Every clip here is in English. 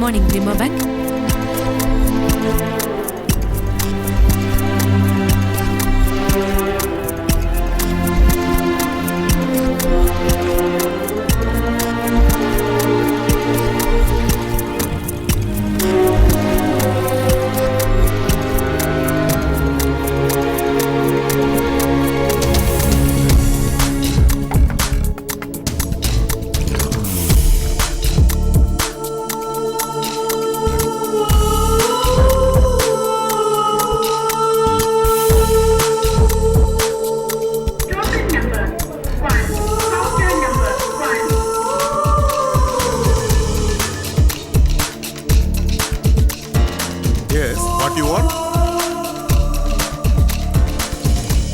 Morning, Lima Bank.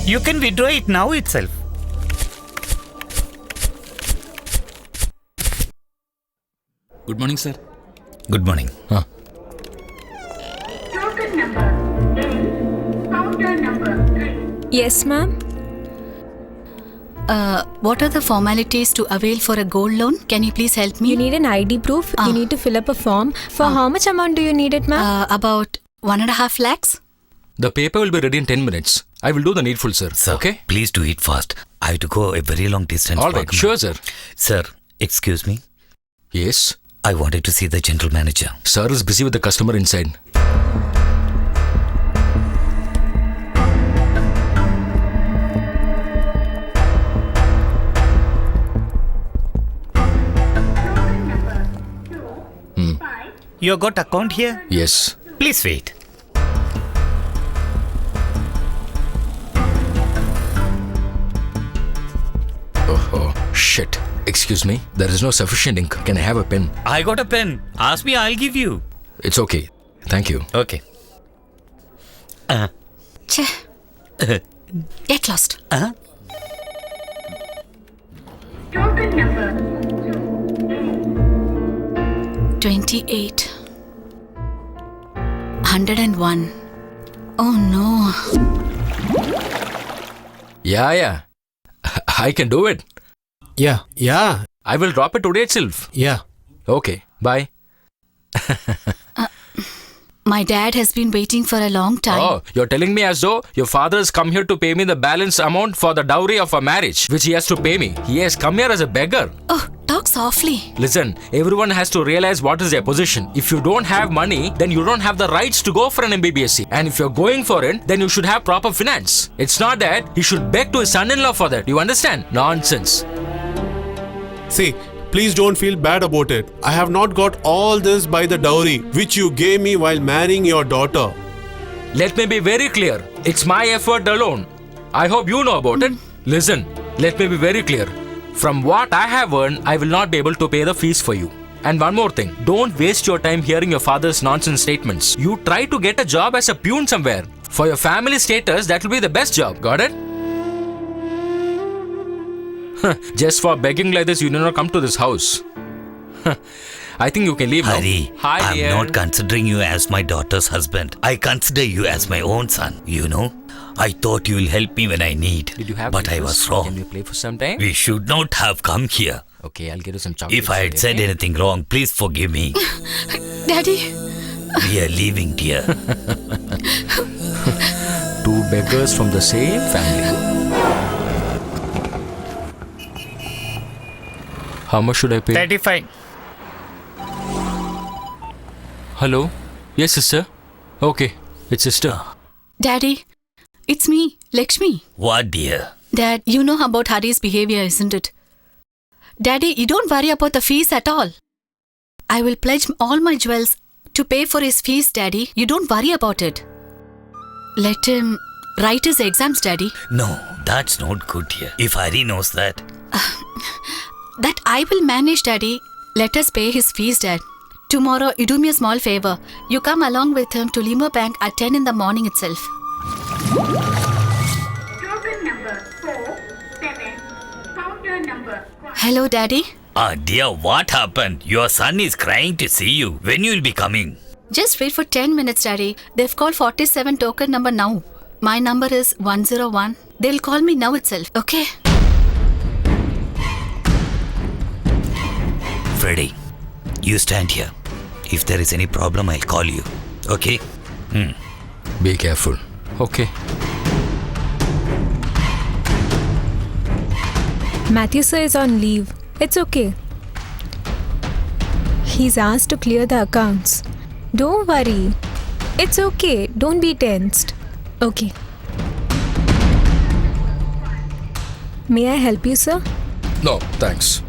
You can withdraw it now itself. Good morning, sir. Good morning. Token number 8, counter number 3. Yes, ma'am. What are the formalities to avail for a gold loan? Can you please help me? You need an ID proof. You need to fill up a form. For how much amount do you need it, ma'am? About 1.5 lakhs. The paper will be ready in 10 minutes. I will do the needful, sir. Sir, Okay? please do it fast. I have to go a very long distance. All right. Sure, sir. Sir, excuse me. Yes. I wanted to see the general manager. Sir is busy with the customer inside. You got account here? Yes. Please wait. Oh, shit. Excuse me. There is no sufficient ink. Can I have a pen? I got a pen. Ask me, I'll give you. It's okay. Thank you. Okay. Che. Get lost. Token number 28. 101. Oh no. Yeah. I can do it. Yeah. I will drop it today itself. Yeah. Okay. Bye. My dad has been waiting for a long time. Oh, you're telling me as though your father has come here to pay me the balance amount for the dowry of a marriage, which he has to pay me. He has come here as a beggar. Oh, talk softly. Listen, everyone has to realize what is their position. If you don't have money, then you don't have the rights to go for an MBBSc. And if you're going for it, then you should have proper finance. It's not that he should beg to his son-in-law for that. You understand? Nonsense. See, please don't feel bad about it. I have not got all this by the dowry which you gave me while marrying your daughter. Let me be very clear. It's my effort alone. I hope you know about it. Listen, let me be very clear. From what I have earned, I will not be able to pay the fees for you. And one more thing. Don't waste your time hearing your father's nonsense statements. You try to get a job as a peon somewhere. For your family status, that will be the best job. Got it? Just for begging like this, you do not come to this house. I think you can leave now. Hari, Hi, I'm dear. not considering you as my daughter's husband. I consider you as my own son. You know, I thought you will help me when I need. Did you have but I papers? was wrong. Can we play for some time? We should not have come here. Okay, I'll get you some chocolates. If I had said anything wrong, please forgive me. Daddy. We are leaving, dear. Two beggars from the same family. How much should I pay? 35. Hello? Yes, sister. Okay, it's sister. Daddy, it's me, Lakshmi. What, dear? Dad, you know about Hari's behavior, isn't it? Daddy, you don't worry about the fees at all. I will pledge all my jewels to pay for his fees, Daddy. You don't worry about it. Let him write his exams, Daddy. No, that's not good, dear. If Hari knows that. That I will manage, Daddy. Let us pay his fees, Dad. Tomorrow, you do me a small favor. You come along with him to Lima Bank at 10 in the morning itself. token number 47, counter number 1. Hello, Daddy. Dear, what happened? Your son is crying to see you. When you will be coming? Just wait for 10 minutes, Daddy. They've called 47 token number now. My number is 101. They'll call me now itself, okay? Freddy, you stand here. If there is any problem, I'll call you. Okay? Be careful. Okay. Matthew sir is on leave. It's okay. He's asked to clear the accounts. Don't worry. It's okay. Don't be tensed. Okay. May I help you, sir? No, thanks.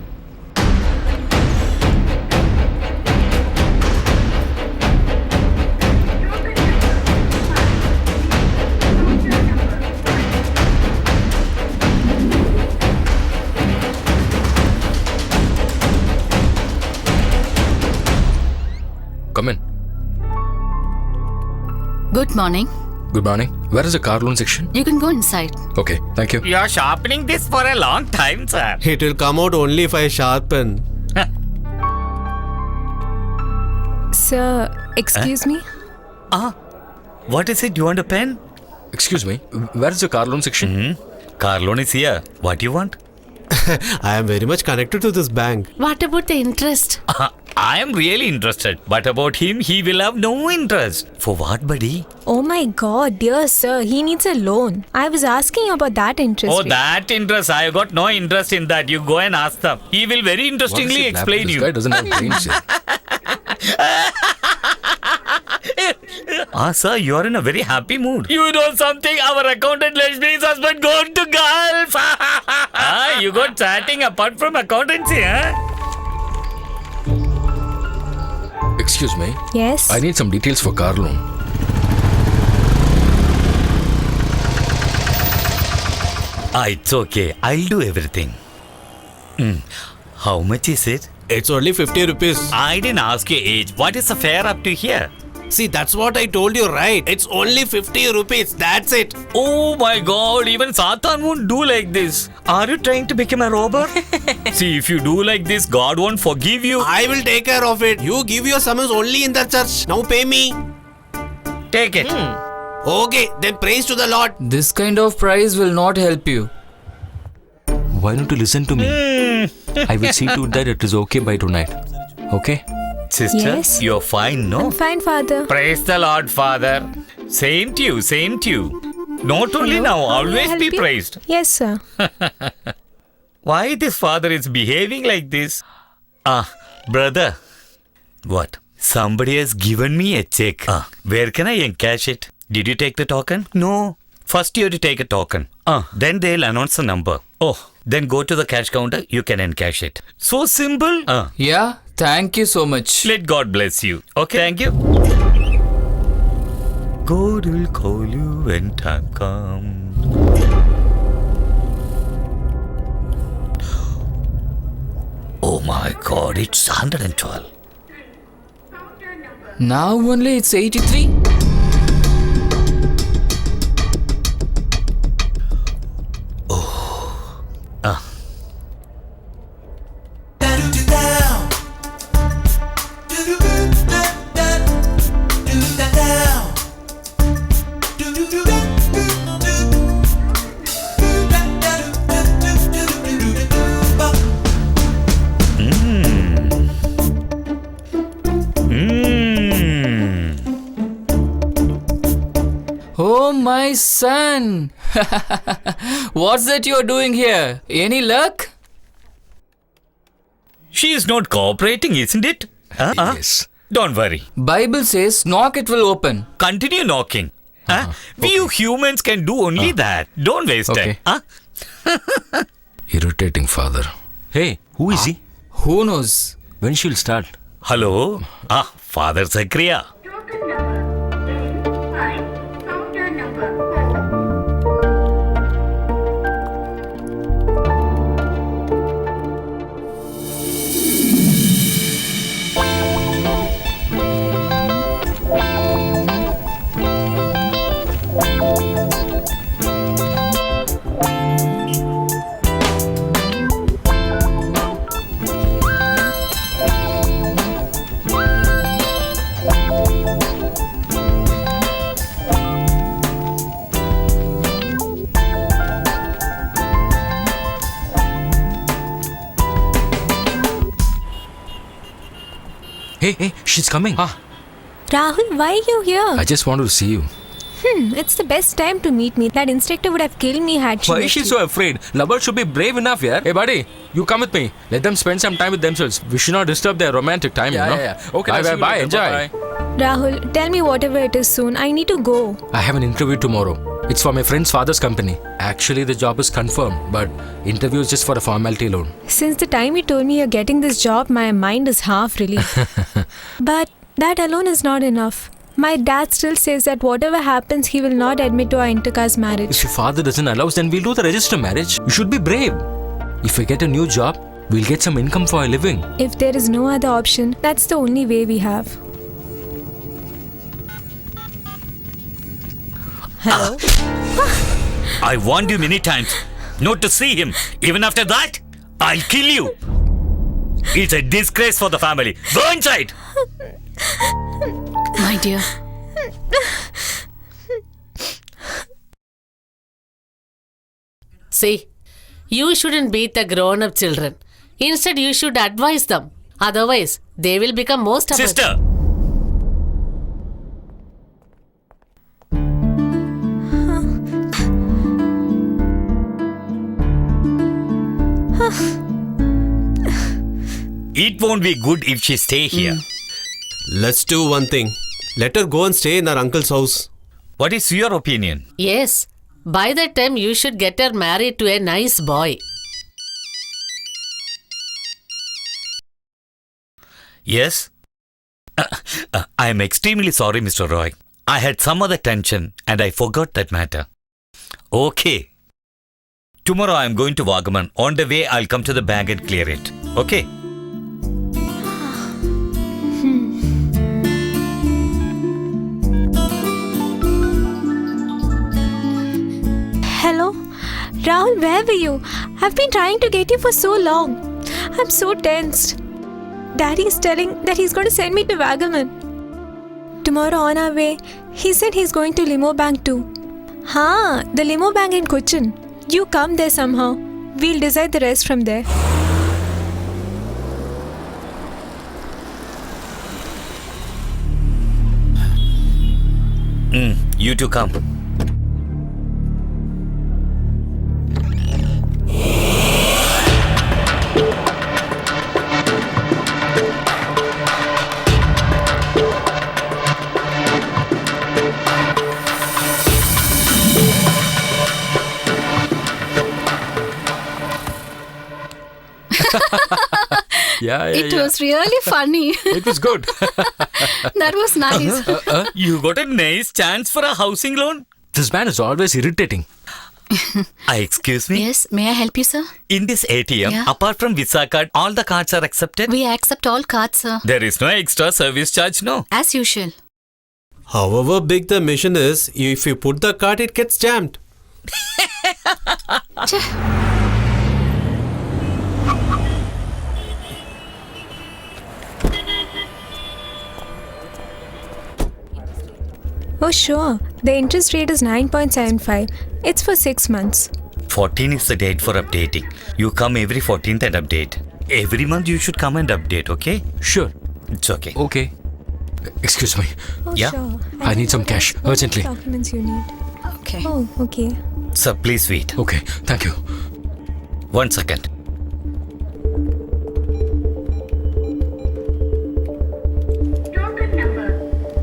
Come in. Good morning. Good morning. Where is the car loan section? You can go inside. Okay, thank you. You're sharpening this for a long time, sir. It will come out only if I sharpen. Sir, excuse me? What is it? You want a pen? Excuse me. Where is the car loan section? Car loan is here. What do you want? I am very much connected to this bank. What about the interest? I am really interested. But about him, he will have no interest. For what, buddy? Oh my god, dear sir, he needs a loan. I was asking about that interest Oh, rate. that interest. I got no interest in that. You go and ask them. He will very interestingly explain This you. guy doesn't have brains. Sir, you are in a very happy mood. You know something? Our accountant Lakshmi's husband gone to Gulf. You got chatting apart from accountancy, huh? Excuse me. Yes? I need some details for car loan. It's okay. I'll do everything. How much is it? It's only 50 rupees. I didn't ask your age. What is the fare up to here? See, that's what I told you, right? It's only 50 rupees. That's it. Oh my god, even Satan won't do like this. Are you trying to become a robber? See, if you do like this, God won't forgive you. I will take care of it. You give your summons only in the church. Now pay me. Take it. Okay, then praise to the Lord. This kind of price will not help you. Why don't you listen to me? I will see to it that it is okay by tonight. Okay? Sister, Yes? you're fine, no? I'm fine, father. Praise the Lord, Father. Same to you, same to you. Not only now, How may I always help be you? praised. Yes, sir. Why this father is behaving like this? Brother. What? Somebody has given me a check. Where can I encash it? Did you take the token? No. First you have to take a token. Then they'll announce the number. Oh, then go to the cash counter. You can encash it. So simple. Yeah, thank you so much. Let God bless you. Okay, thank you. God will call you when time comes. Oh my God, it's 112. Now only it's 83. Oh my son. What's that you're doing here? Any luck? She is not cooperating, isn't it? Yes. Don't worry. Bible says knock it will open. Continue knocking. We you humans can do only that. Don't waste Okay. time. Irritating father. Hey, who is he? Who knows? When she'll start? Hello? Father Zachariah. Token number 5, counter number 4. Hey, she's coming. Rahul, why are you here? I just wanted to see you. It's the best time to meet me. That instructor would have killed me had she Why met is she you. so afraid? Lovers should be brave enough, yeah? Hey, buddy, you come with me. Let them spend some time with themselves. We should not disturb their romantic time, you know? Yeah. Okay, Bye, enjoy. Rahul, tell me whatever it is soon. I need to go. I have an interview tomorrow. It's for my friend's father's company. Actually, the job is confirmed, but interview is just for a formality alone. Since the time you told me you're getting this job, my mind is half relieved. But that alone is not enough. My dad still says that whatever happens, he will not admit to our intercaste marriage. If your father doesn't allow us, then we'll do the register marriage. You should be brave. If we get a new job, we'll get some income for our living. If there is no other option, that's the only way we have. Hello? I warned you many times not to see him. Even after that, I'll kill you. It's a disgrace for the family. Go inside. My dear. See, you shouldn't beat the grown-up children. Instead, you should advise them. Otherwise, they will become more stubborn. Sister. It won't be good if she stay here. Let's do one thing. Let her go and stay in her uncle's house. What is your opinion? Yes, by that time you should get her married to a nice boy. Yes? I am extremely sorry, Mr. Roy. I had some other tension and I forgot that matter. Okay. Tomorrow I am going to Wagaman. On the way, I'll come to the bank and clear it. Okay? Hello? Rahul, where were you? I've been trying to get you for so long. I'm so tensed. Daddy is telling that he's going to send me to Wagaman. Tomorrow on our way, he said he's going to Limo Bank too. The Limo Bank in Cochin. You come there somehow. We'll decide the rest from there. You two come. Yeah. It was really funny. It was good. That was nice. You got a nice chance for a housing loan? This man is always irritating. Excuse me? Yes, may I help you, sir? In this ATM, Yeah. apart from Visa card, all the cards are accepted? We accept all cards, sir. There is no extra service charge, no? As usual. However big the machine is, if you put the card, it gets jammed. Oh, sure. The interest rate is 9.75. It's for 6 months. 14 is the date for updating. You come every 14th and update. Every month you should come and update, okay? Sure. It's okay. Okay. Excuse me. Oh, Yeah. sure. I need some think cash, what urgently. documents you need. Okay. Oh, okay. Sir, please wait. Okay, thank you. 1 second. Token number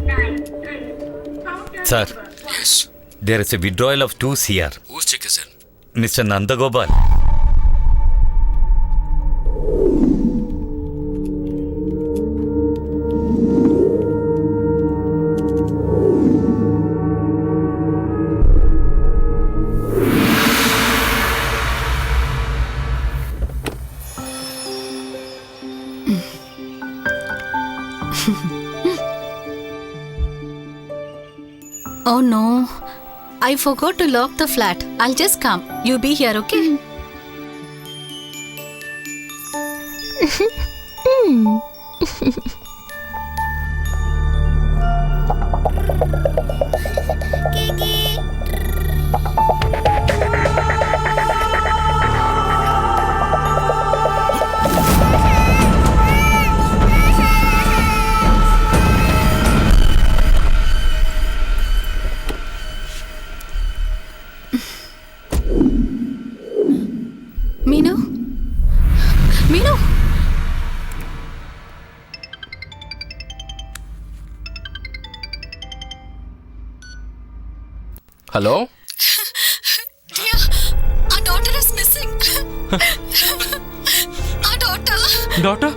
93. Counter Sir. number Yes. There is a withdrawal of 2 CR. Whose check is it? Mr. Nandagopal. Oh no. I forgot to lock the flat. I'll just come. You be here, okay? Hello? Dear, our daughter is missing. Our daughter. Daughter?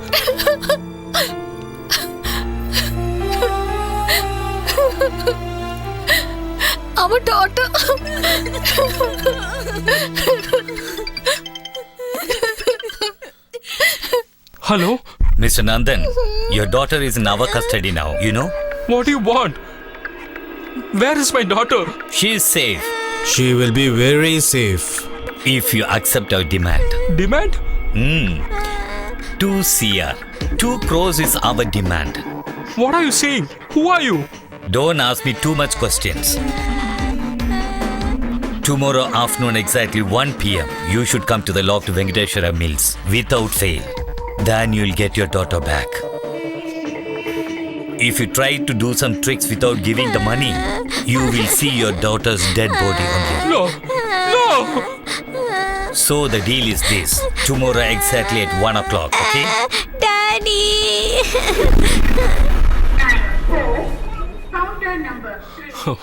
Our daughter. Hello? Mr. Nandan, your daughter is in our custody now, you know? What do you want? Where is my daughter? She is safe She will be very safe. if you accept our demand. Demand? 2 CR. 2 crores is our demand. What are you saying? Who are you? Don't ask me too much questions. Tomorrow afternoon, exactly 1 p.m., you should come to the loft Venkateshwara Mills without fail. Then you'll get your daughter back. If you try to do some tricks without giving the money, you will see your daughter's dead body only. No! No! So the deal is this. Tomorrow exactly at 1 o'clock, okay? Daddy! 94, counter number 3.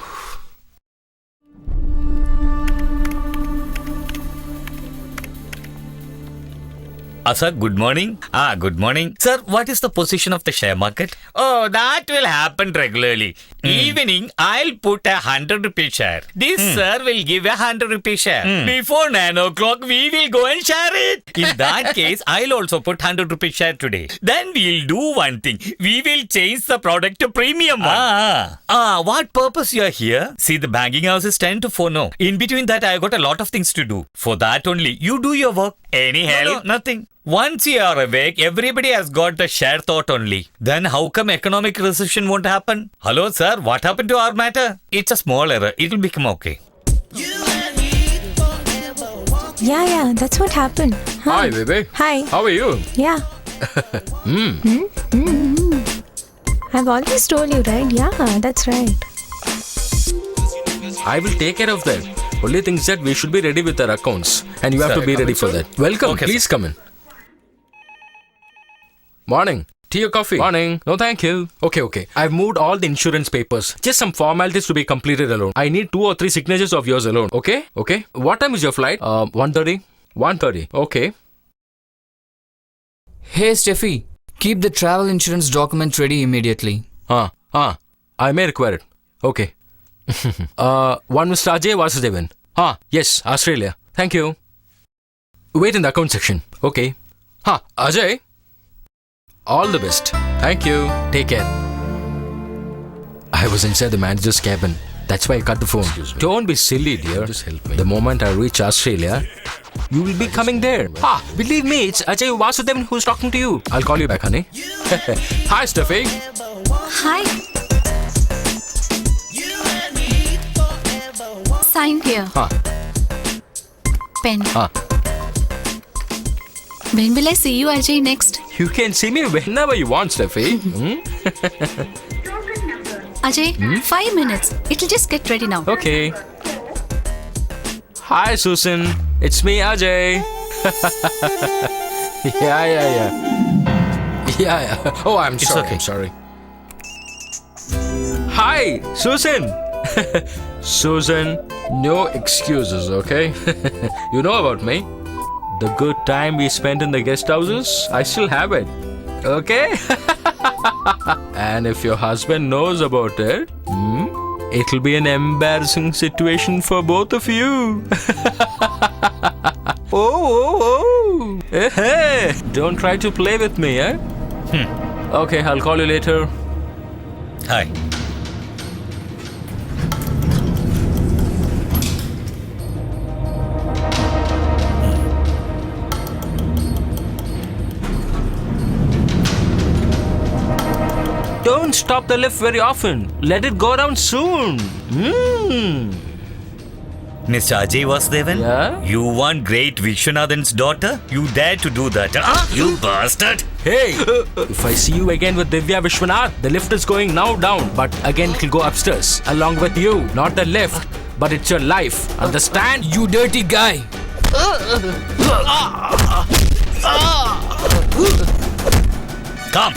Sir, good morning. Good morning. Sir, what is the position of the share market? Oh, that will happen regularly. Evening, I'll put a 100 rupee share. This sir will give a 100 rupee share. Before 9 o'clock, we will go and share it. In that case, I'll also put 100 rupee share today. Then we'll do one thing. We will change the product to premium one. What purpose you are here? See, the banking hours is 10 to 4 now. In between that, I got a lot of things to do. For that only, you do your work. Any help? No, nothing. Once you are awake, everybody has got the share thought only. Then how come economic recession won't happen? Hello, sir, what happened to our matter? It's a small error. It will become okay. Yeah, that's what happened. Huh? Hi, baby. Hi. How are you? Yeah. I've always told you, right? Yeah, that's right. I will take care of that. Only thing is that we should be ready with our accounts. And you have Sir, to be come ready in, for sir. that. Welcome. Okay, Please sir. come in. Morning. Tea or coffee? Morning. No, thank you. Okay. I've moved all the insurance papers. Just some formalities to be completed alone. I need 2 or 3 signatures of yours alone. Okay? What time is your flight? 1:30? 1:30. Okay. Hey, Steffi, keep the travel insurance document ready immediately. I may require it. Okay. One Mr. Ajay Vasudevan. Yes, Australia. Thank you. Wait in the account section. Okay. Ajay. All the best. Thank you. Take care. I was inside the manager's cabin. That's why I cut the phone. Don't be silly, dear. Just help me. The moment I reach Australia, you will be coming there. Believe me, it's Ajay Vasudevan who's talking to you. I'll call you back, honey. Hi, Steffi. Hi. Sign here. Pen. When will I see you, Ajay, next? You can see me whenever you want, Steffi. Token number Ajay, 5 minutes. It'll just get ready now. Okay. Hi, Susan. It's me, Ajay. Yeah. Oh, I'm sorry. okay. I'm sorry. Hi, Susan. Susan, no excuses, okay? You know about me. The good time we spent in the guest houses, I still have it. Okay? And if your husband knows about it, it'll be an embarrassing situation for both of you. Oh. Hey, don't try to play with me, eh? Okay, I'll call you later. Hi. Don't stop the lift very often. Let it go down soon. Mr. Ajay Vasudevan? Yeah? You want great Vishwanathan's daughter? You dare to do that? You bastard! Hey, if I see you again with Divya Vishwanath, the lift is going now down, but again it'll go upstairs. Along with you. Not the lift, but it's your life. Understand? You dirty guy. Come!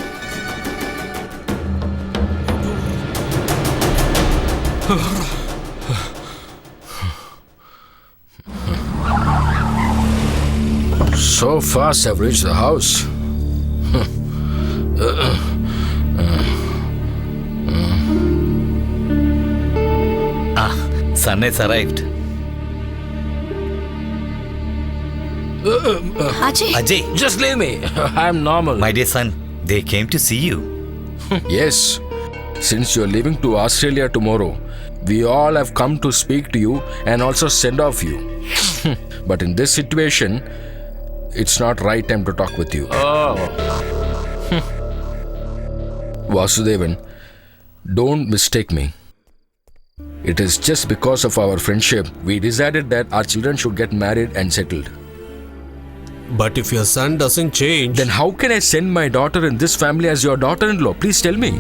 So fast I've reached the house. Son has arrived. Ajay, Ajay, Just leave me. I'm normal. my dear son, they came to see you. Yes. Since you're leaving to Australia tomorrow, we all have come to speak to you and also send off you. But in this situation, it's not right time to talk with you. Vasudevan, don't mistake me. It is just because of our friendship we decided that our children should get married and settled. But if your son doesn't change, Then how can I send my daughter in this family as your daughter-in-law? Please tell me.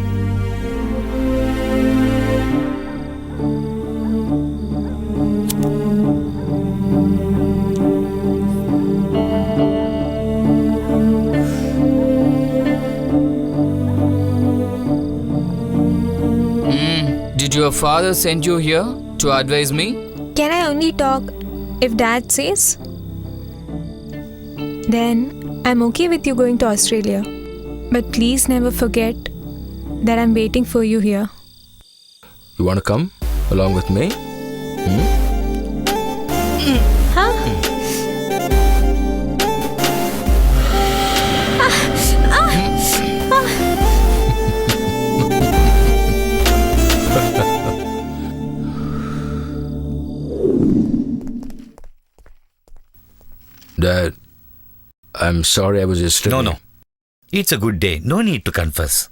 Did your father send you here to advise me? Can I only talk if dad says? Then I'm okay with you going to Australia. But please never forget that I'm waiting for you here. You want to come along with me? Huh? Dad, I'm sorry I was yesterday. No. It's a good day. No need to confess.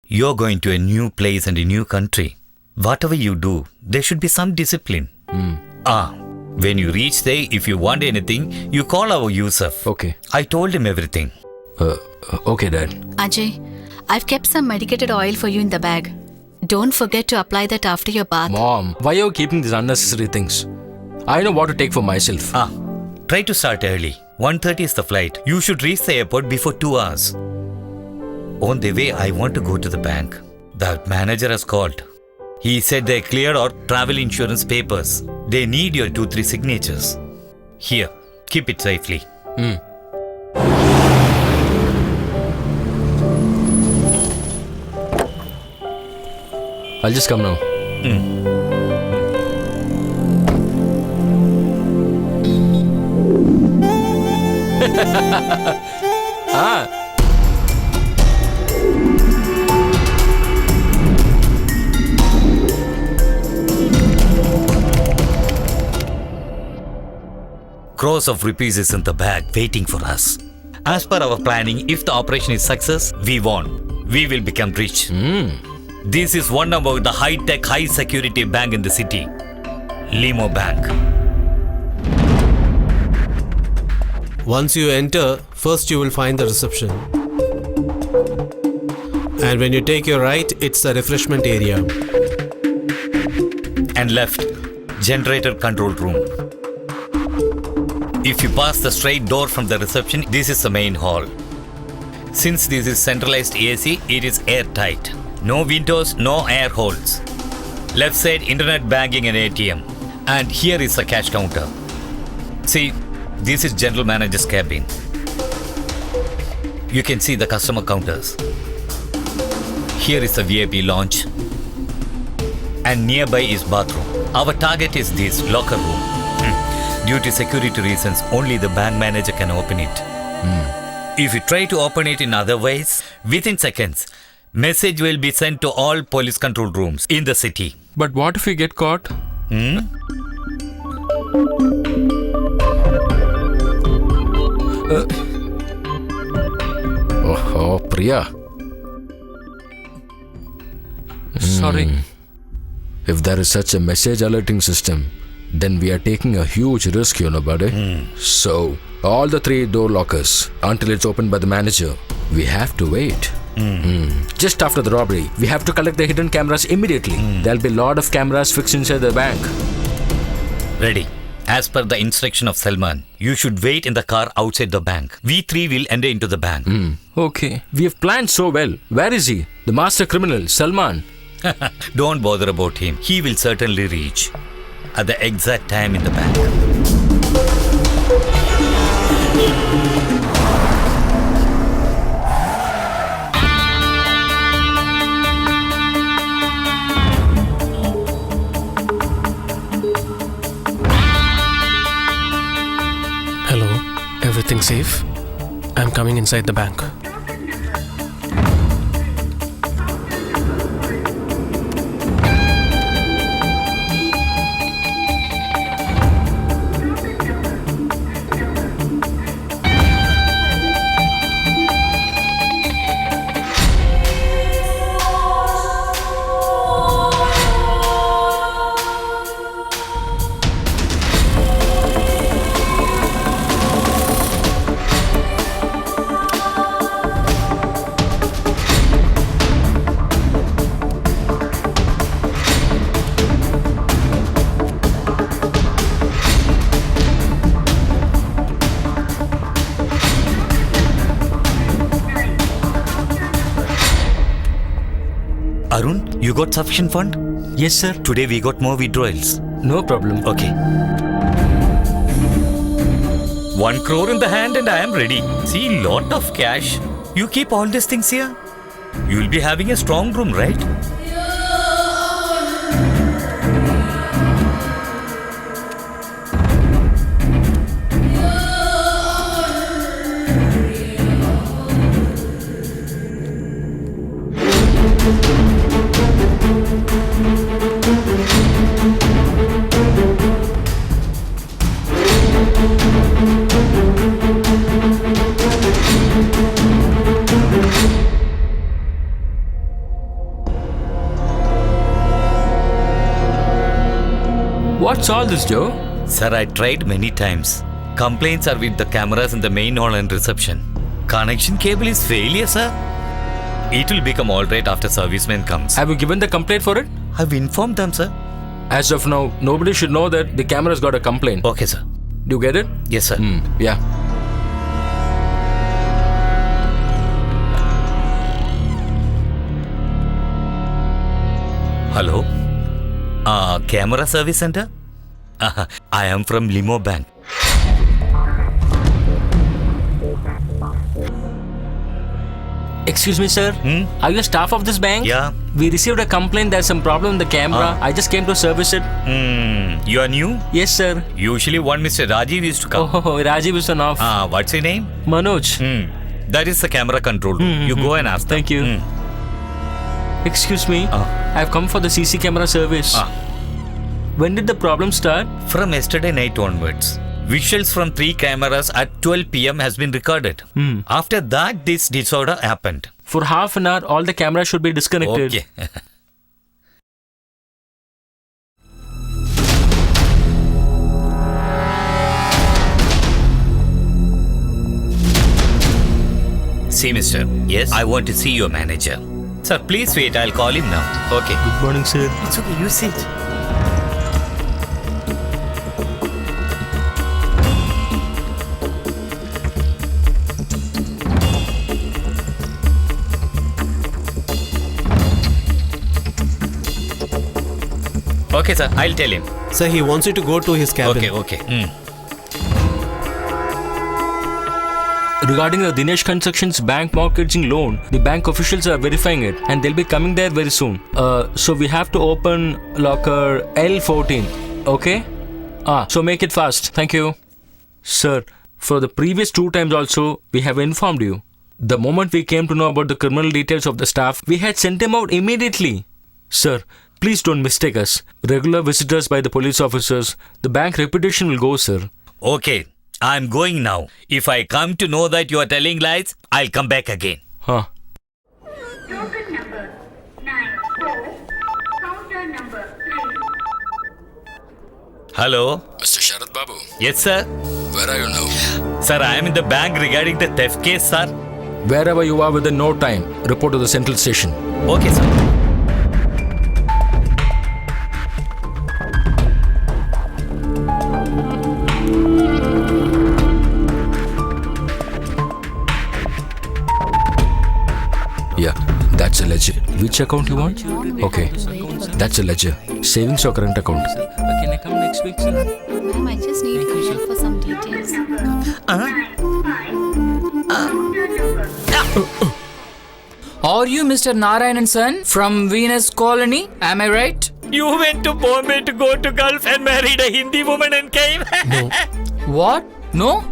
You're going to a new place and a new country. Whatever you do, there should be some discipline. When you reach there, if you want anything, you call our Yusuf. Okay. I told him everything. Okay, Dad. Ajay, I've kept some medicated oil for you in the bag. Don't forget to apply that after your bath. Mom, why are you keeping these unnecessary things? I know what to take for myself. Try to start early. 1:30 is the flight. You should reach the airport before 2 hours. On the way, I want to go to the bank. The manager has called. He said they cleared our travel insurance papers. They need your 2-3 signatures. Here, keep it safely. I'll just come now. Crores of rupees is in the bag waiting for us. As per our planning, if the operation is success, we won. We will become rich. This is one of the high-tech, high-security bank in the city. Limo Bank. once you enter, first you will find the reception. And when you take your right, it's the refreshment area. And left, generator control room. If you pass the straight door from the reception, this is the main hall. Since this is centralized AC, it is airtight. No windows, no air holes. Left side, internet banking and ATM. And here is the cash counter. See, this is general manager's cabin. You can see the customer counters. Here is the VIP lounge. And nearby is bathroom. Our target is this locker room. Due to security reasons, only the bank manager can open it. If you try to open it in other ways, within seconds, message will be sent to all police control rooms in the city. But what if we get caught? Oh, Priya. Sorry. If there is such a message alerting system, then we are taking a huge risk, buddy. So, all the 3 door lockers, until it's opened by the manager, we have to wait. Just after the robbery, we have to collect the hidden cameras immediately. There'll be a lot of cameras fixed inside the bank. Ready. As per the instruction of Salman, you should wait in the car outside the bank. We 3 will enter into the bank. Okay. We have planned so well. Where is he? The master criminal, Salman. Don't bother about him. He will certainly reach at the exact time in the bank. safe. I'm coming inside the bank. Arun, you got sufficient fund? Yes, sir. Today we got more withdrawals. No problem. Okay. 1 crore in the hand and I am ready. See, lot of cash. You keep all these things here. You will be having a strong room, right? What's all this, Joe? Sir, I tried many times. Complaints are with the cameras in the main hall and reception. Connection cable is failure, sir. It will become alright after serviceman comes. Have you given the complaint for it? I've informed them, sir. As of now, nobody should know that the camera's got a complaint. Okay, sir. Do you get it? Yes, sir. Yeah. Hello? Camera service center? I am from Limo Bank. Excuse me, sir. Are you a staff of this bank? Yeah. We received a complaint there's some problem in the camera. I just came to service it. You are new? Yes, sir. Usually one Mr. Rajiv used to come. Oh, Rajiv is on off. What's your name? Manoj. That is the camera control room. You go and ask them. Thank you. Excuse me. I've come for the CC camera service. When did the problem start? From yesterday night onwards. Visuals from 3 cameras at 12 p.m. has been recorded. After that, this disorder happened. For half an hour, all the cameras should be disconnected. Okay. See, mister. Yes? I want to see your manager. Sir, please wait. I'll call him now. Okay. Good morning, sir. It's okay. You sit. Okay, sir. I'll tell him. Sir, he wants you to go to his cabin. Okay. Regarding the Dinesh Constructions bank mortgaging loan, the bank officials are verifying it and they'll be coming there very soon. So we have to open locker L14. Okay? So make it fast. Thank you. Sir, for the previous 2 times also, we have informed you. The moment we came to know about the criminal details of the staff, we had sent him out immediately. Sir, please don't mistake us. Regular visitors by the police officers, the bank reputation will go, sir. Okay. I'm going now. If I come to know that you are telling lies, I'll come back again. Token number 94, counter number 3. Hello? Mr. Sharad Babu, Yes, sir. where are you now? Sir, I am in the bank regarding the theft case, sir. Wherever you are within no time, report to the central station. Okay, sir. Yeah, that's a ledger. Which account you want? Okay, that's a ledger. Savings or current account? Can I come next week, sir? Ma'am, I just need your help for some details. Are you Mr. Narayanan son from Venus Colony? Am I right? You went to Bombay to go to Gulf and married a Hindi woman and came? What? No?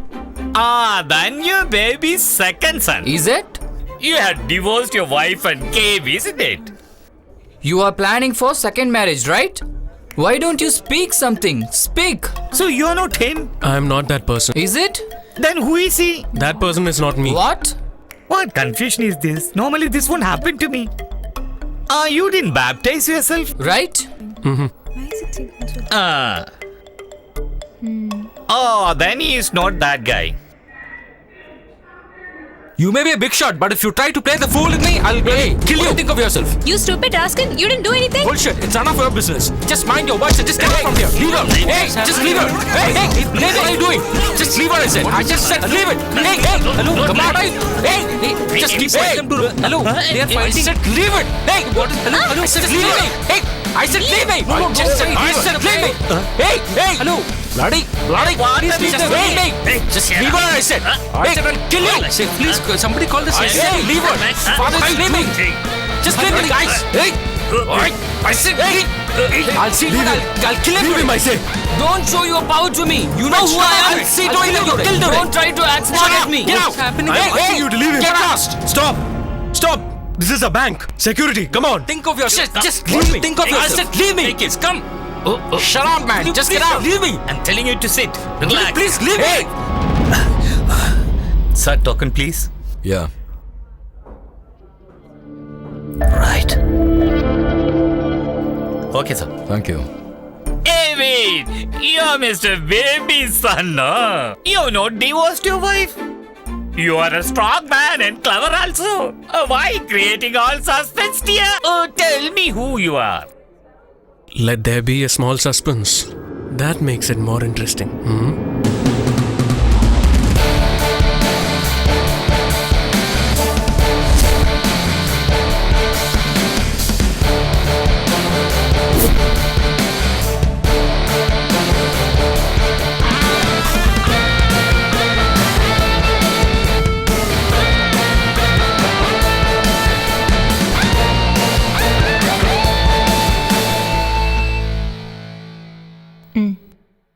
Then your baby's second son. Is it? You had divorced your wife and came, isn't it? You are planning for second marriage, right? Why don't you speak something? Speak! So you're not him? I'm not that person. Is it? Then who is he? That person is not me. What? What confusion is this? Normally this won't happen to me. You didn't baptize yourself? Right? Then he is not that guy. You may be a big shot, but if you try to play the fool with me, I'll kill you. Think of yourself. You stupid rascal, you didn't do anything. Bullshit. It's none of your business. Just mind your words and just get out from here. Leave her. Hey, just leave her. Hey, what are you doing? Just leave her, I said. I just said leave it. Hey, hello. Come on, hey, just keep them to. Hello. They are fighting. I said leave it. Hey, what? Hello. I said leave me. Hey, I said leave me. I said leave me. Hey, hello. Bloody. Please just leave me. Just leave her, I said. Hey, kill you. I said, please, somebody call this. Hey, leave her. Father, leave me. Just leave me, guys. Hey. I said, hey. I'll see to it. I'll kill him. Leave him, I say. Don't show your power to me. You know who I am. I'll see to it. Don't try to act smart at me. Get out. What's happening? I'm asking you to leave him. Get lost. Stop! This is a bank. Security, come on. Think of yourself. Just leave me. Think of yourself. I said leave me. Kids, come. Shut up, man. Just get out. Leave me. I'm telling you to sit. Relax. Please leave me. Sir, token please. Yeah. Right. Okay, sir. Thank you. Hey, wait. You're Mr. Baby's son, no? You're not divorced your wife. You are a strong man and clever also. Why creating all suspense here? Tell me who you are. Let there be a small suspense. That makes it more interesting.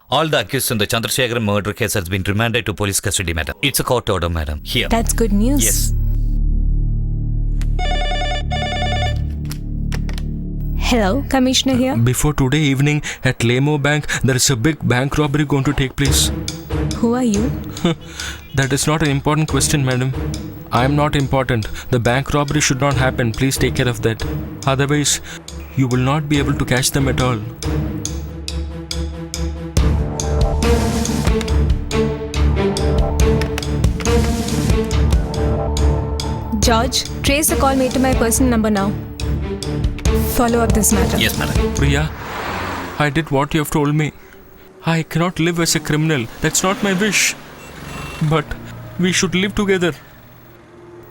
All the accused in the Chandrasekharan murder case has been remanded to police custody, madam. It's a court order, madam. Here. That's good news. Yes. Hello, Commissioner here. Before today evening at Lemo Bank, there is a big bank robbery going to take place. Who are you? That is not an important question, madam. I am not important. The bank robbery should not happen. Please take care of that. Otherwise, you will not be able to catch them at all. George, trace the call made to my personal number now. Follow up this matter. Yes, madam. Priya, I did what you have told me. I cannot live as a criminal. That's not my wish. But we should live together.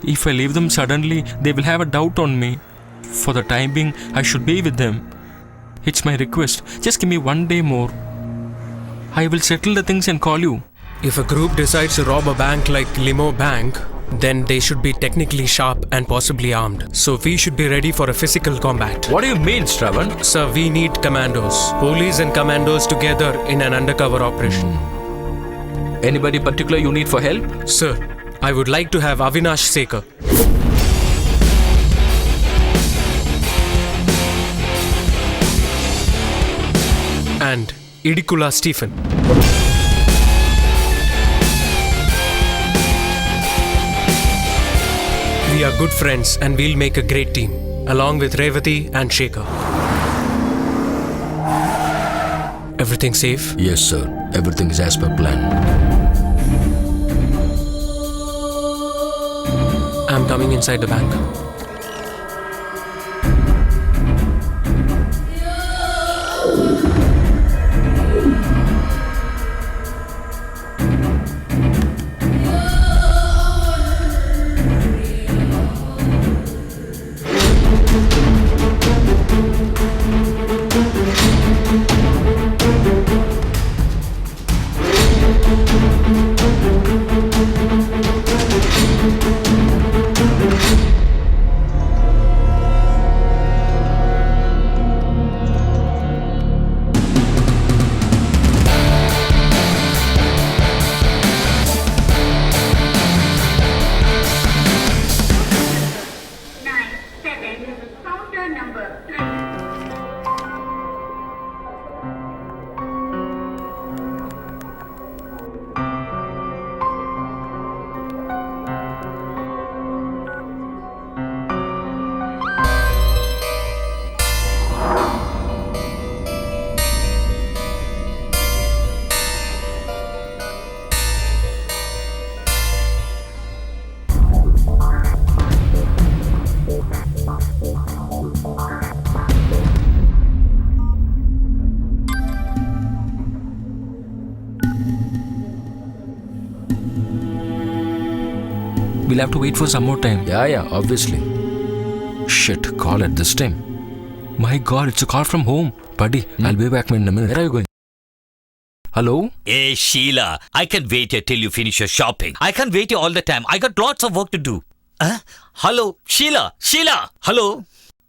If I leave them suddenly, they will have a doubt on me. For the time being, I should be with them. It's my request. Just give me 1 day more. I will settle the things and call you. If a group decides to rob a bank like Limo Bank, then they should be technically sharp and possibly armed. So we should be ready for a physical combat. What do you mean, Shravan? Sir, we need commandos. Police and commandos together in an undercover operation. Anybody particular you need for help? Sir, I would like to have Avinash Sekar. And Idikula Stephen. We are good friends and we'll make a great team, along with Revati and Shekhar. Everything safe? Yes, sir. Everything is as per plan. I'm coming inside the bank. we'll have to wait for some more time. Yeah, obviously. Shit, call at this time. My god, it's a call from home. Buddy, I'll be back in a minute. Where are you going? Hello? Hey, Sheila, I can wait here till you finish your shopping. I can't wait here all the time. I got lots of work to do. Hello, Sheila, hello.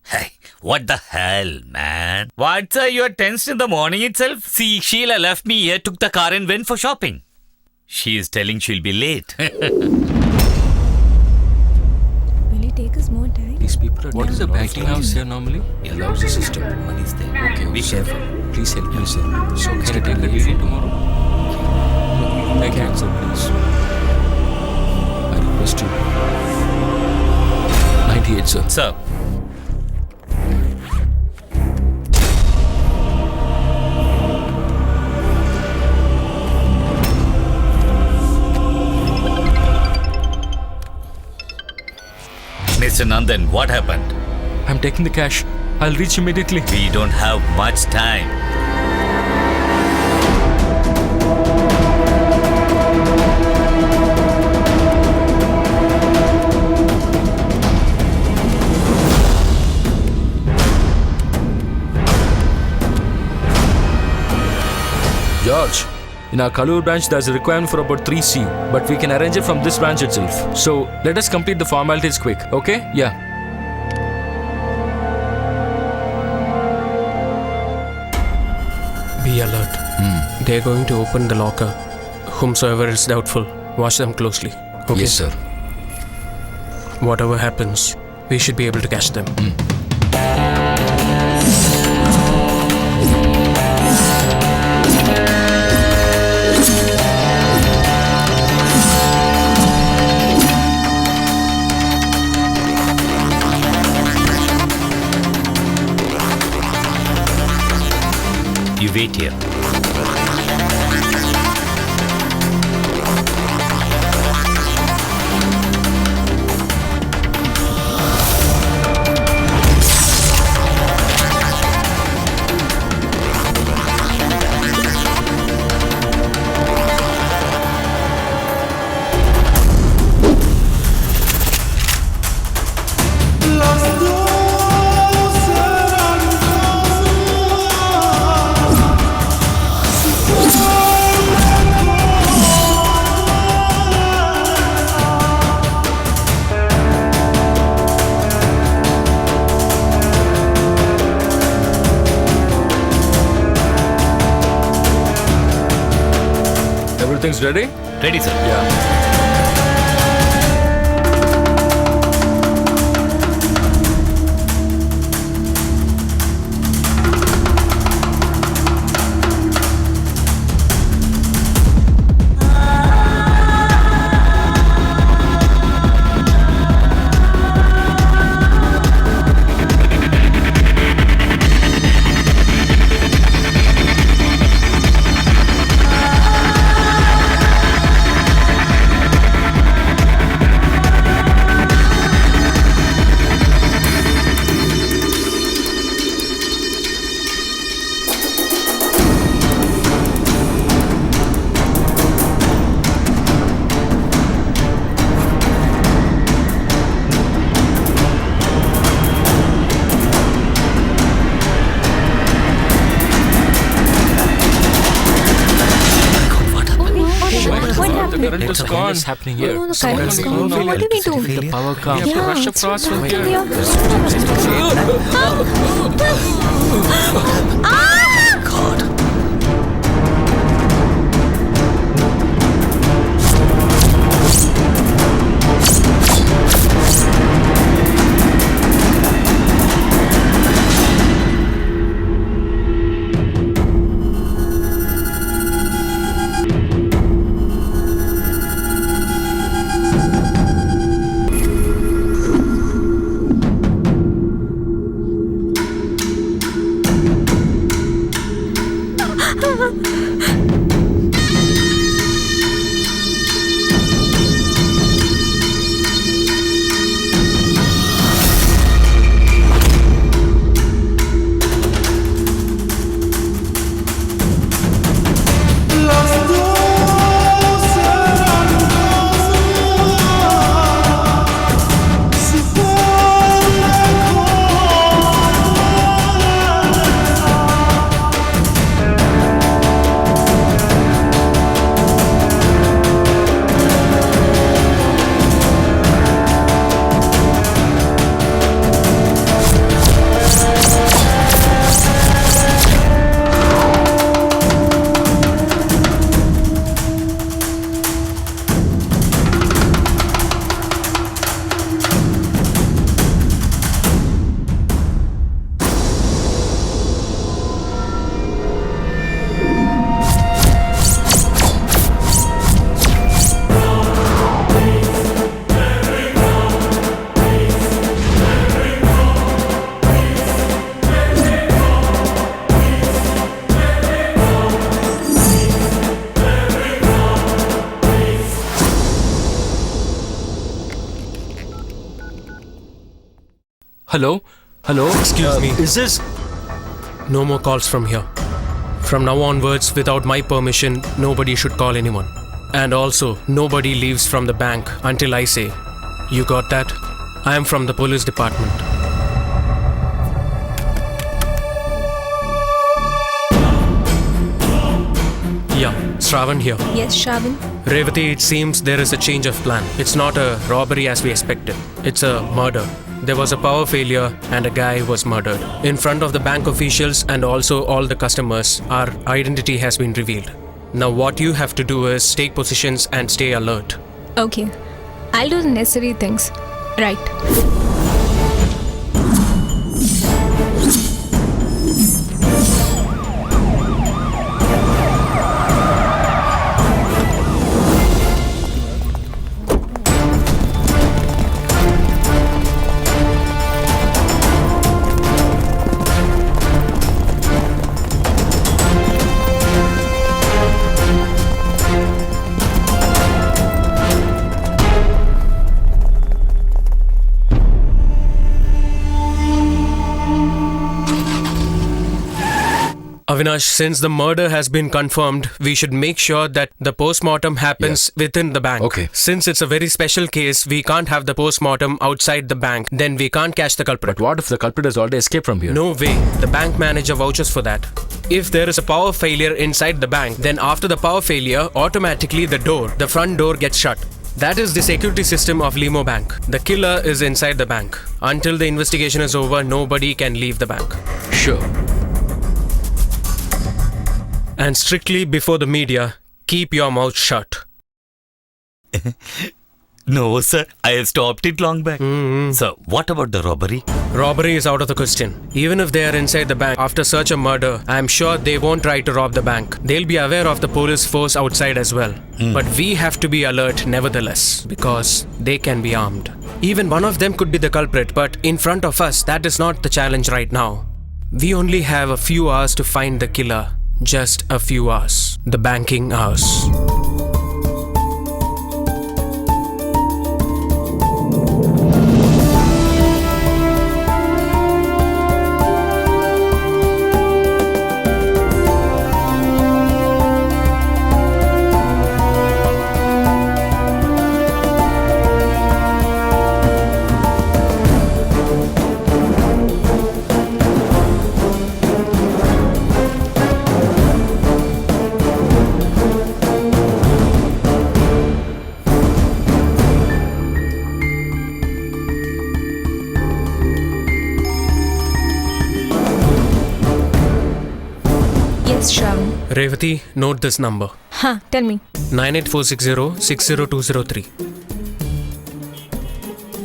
Hey, what the hell, man? What, sir, you're tensed in the morning itself? See, Sheila left me here, took the car and went for shopping. She is telling she'll be late. Will it take us more time? These people are what is the banking house here normally? It allows the system. Money is there. Okay, Be sir. careful. Please help me, sir. So can I take the DD tomorrow? Okay. Thank you, sir, please. I request you. 98, sir. Sir. Mr. Nandan, what happened? I'm taking the cash. I'll reach immediately. We don't have much time. George, in our Kalur branch, there's a requirement for about 3C, but we can arrange it from this branch itself. So let us complete the formalities quick, okay? Yeah. Be alert. They're going to open the locker. Whomsoever is doubtful, watch them closely. Okay? Yes, sir. Whatever happens, we should be able to catch them. You wait here. Everything's ready? Ready, sir. Yeah. The current is gone. What's happening here? No, the current is gone. What do we do? The power comes. We have to rush across from here. God. Hello? Hello? Excuse me. Is this... No more calls from here. From now onwards, without my permission, nobody should call anyone. And also, nobody leaves from the bank until I say. You got that? I am from the police department. Yeah, Shravan here. Yes, Shravan. Revati, it seems there is a change of plan. It's not a robbery as we expected. It's a murder. There was a power failure and a guy was murdered. In front of the bank officials and also all the customers, our identity has been revealed. Now what you have to do is take positions and stay alert. Okay. I'll do the necessary things. Right. Avinash, since the murder has been confirmed, we should make sure that the post-mortem happens within the bank. Okay. Since it's a very special case, we can't have the post-mortem outside the bank. Then we can't catch the culprit. But what if the culprit has already escaped from here? No way. The bank manager vouches for that. If there is a power failure inside the bank, then after the power failure, automatically the front door gets shut. That is the security system of Limo Bank. The killer is inside the bank. Until the investigation is over, nobody can leave the bank. Sure. And strictly before the media, keep your mouth shut. No, sir. I have stopped it long back. Sir, what about the robbery? Robbery is out of the question. Even if they are inside the bank after such a murder, I am sure they won't try to rob the bank. They'll be aware of the police force outside as well. But we have to be alert nevertheless, because they can be armed. Even one of them could be the culprit, but in front of us, that is not the challenge right now. We only have a few hours to find the killer. Just a few hours. The banking hours. Yes, Shravan. Revati, note this number. Huh, tell me. 98460-60203.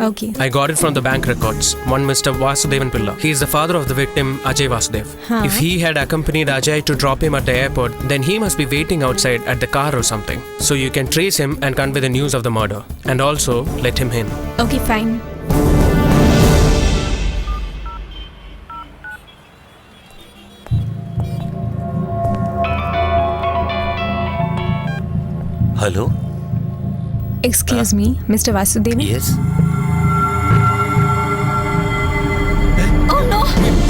Okay. I got it from the bank records. One Mr. Vasudevan Pilla. He is the father of the victim, Ajay Vasudev. Huh. If he had accompanied Ajay to drop him at the airport, then he must be waiting outside at the car or something. So you can trace him and convey the news of the murder. And also, let him in. Okay, fine. Hello? Excuse me, Mr. Vasudevan. Yes? Oh no!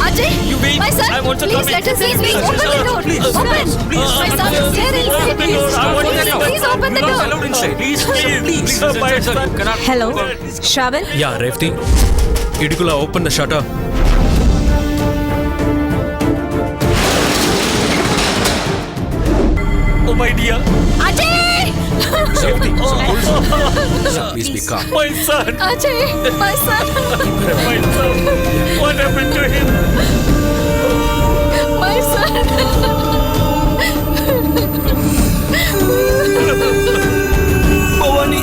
Ajay! You wait. My son! I want to Please come in. let us in! Please, Open the door! please, Open! My son is here inside! Please open the door! Hello, Shravan. Yeah, Revati. Idikula, open the shutter. Oh, my dear. Ajay! Please be calm. My son. Ajay! My son! My son. What happened to him? My son! Bhavani.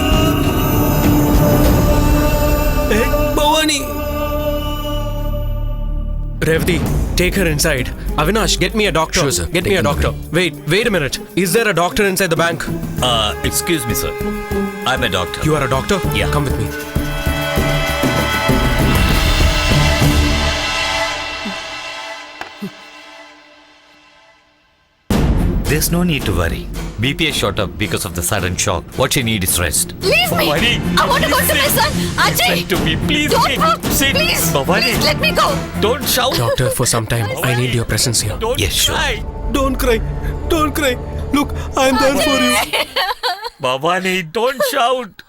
Bhavani. Revati, take her inside. Avinash, get me a doctor. Sure, sir. Get me Take a him doctor. Wait a minute. Is there a doctor inside the bank? Excuse me, sir. I'm a doctor. You are a doctor? Yeah. Come with me. There's no need to worry. BP has shot up because of the sudden shock. What she needs is rest. Leave me! Bhavani, I want to go to my son! Ajay! listen to me, please. Don't move! Sit. Please! Bhavani, Please let me go! don't shout. Doctor, for some time, I need your presence here. Don't Yes, sure. cry. Don't cry. Don't cry. Look, I'm there for you. Bhavani, don't shout.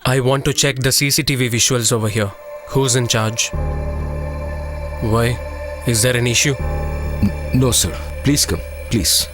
I want to check the CCTV visuals over here. Who's in charge? Why? Is there an issue? No, sir. Please come. Please.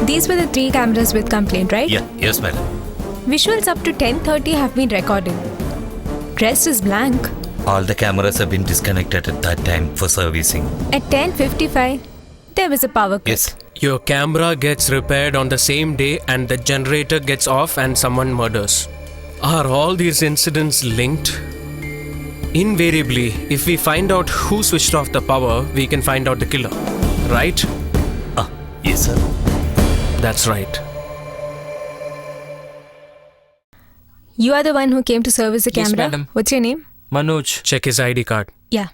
These were the 3 cameras with complaint, right? Yeah, yes, madam. Visuals up to 10:30 have been recorded. Rest is blank. All the cameras have been disconnected at that time for servicing. At 10:55, there was a power cut. Yes. Your camera gets repaired on the same day and the generator gets off and someone murders. Are all these incidents linked? Invariably, if we find out who switched off the power, we can find out the killer. Right? Yes, sir. That's right. You are the one who came to service the Yes, camera. madam. What's your name? Manoj. Check his ID card. Yeah.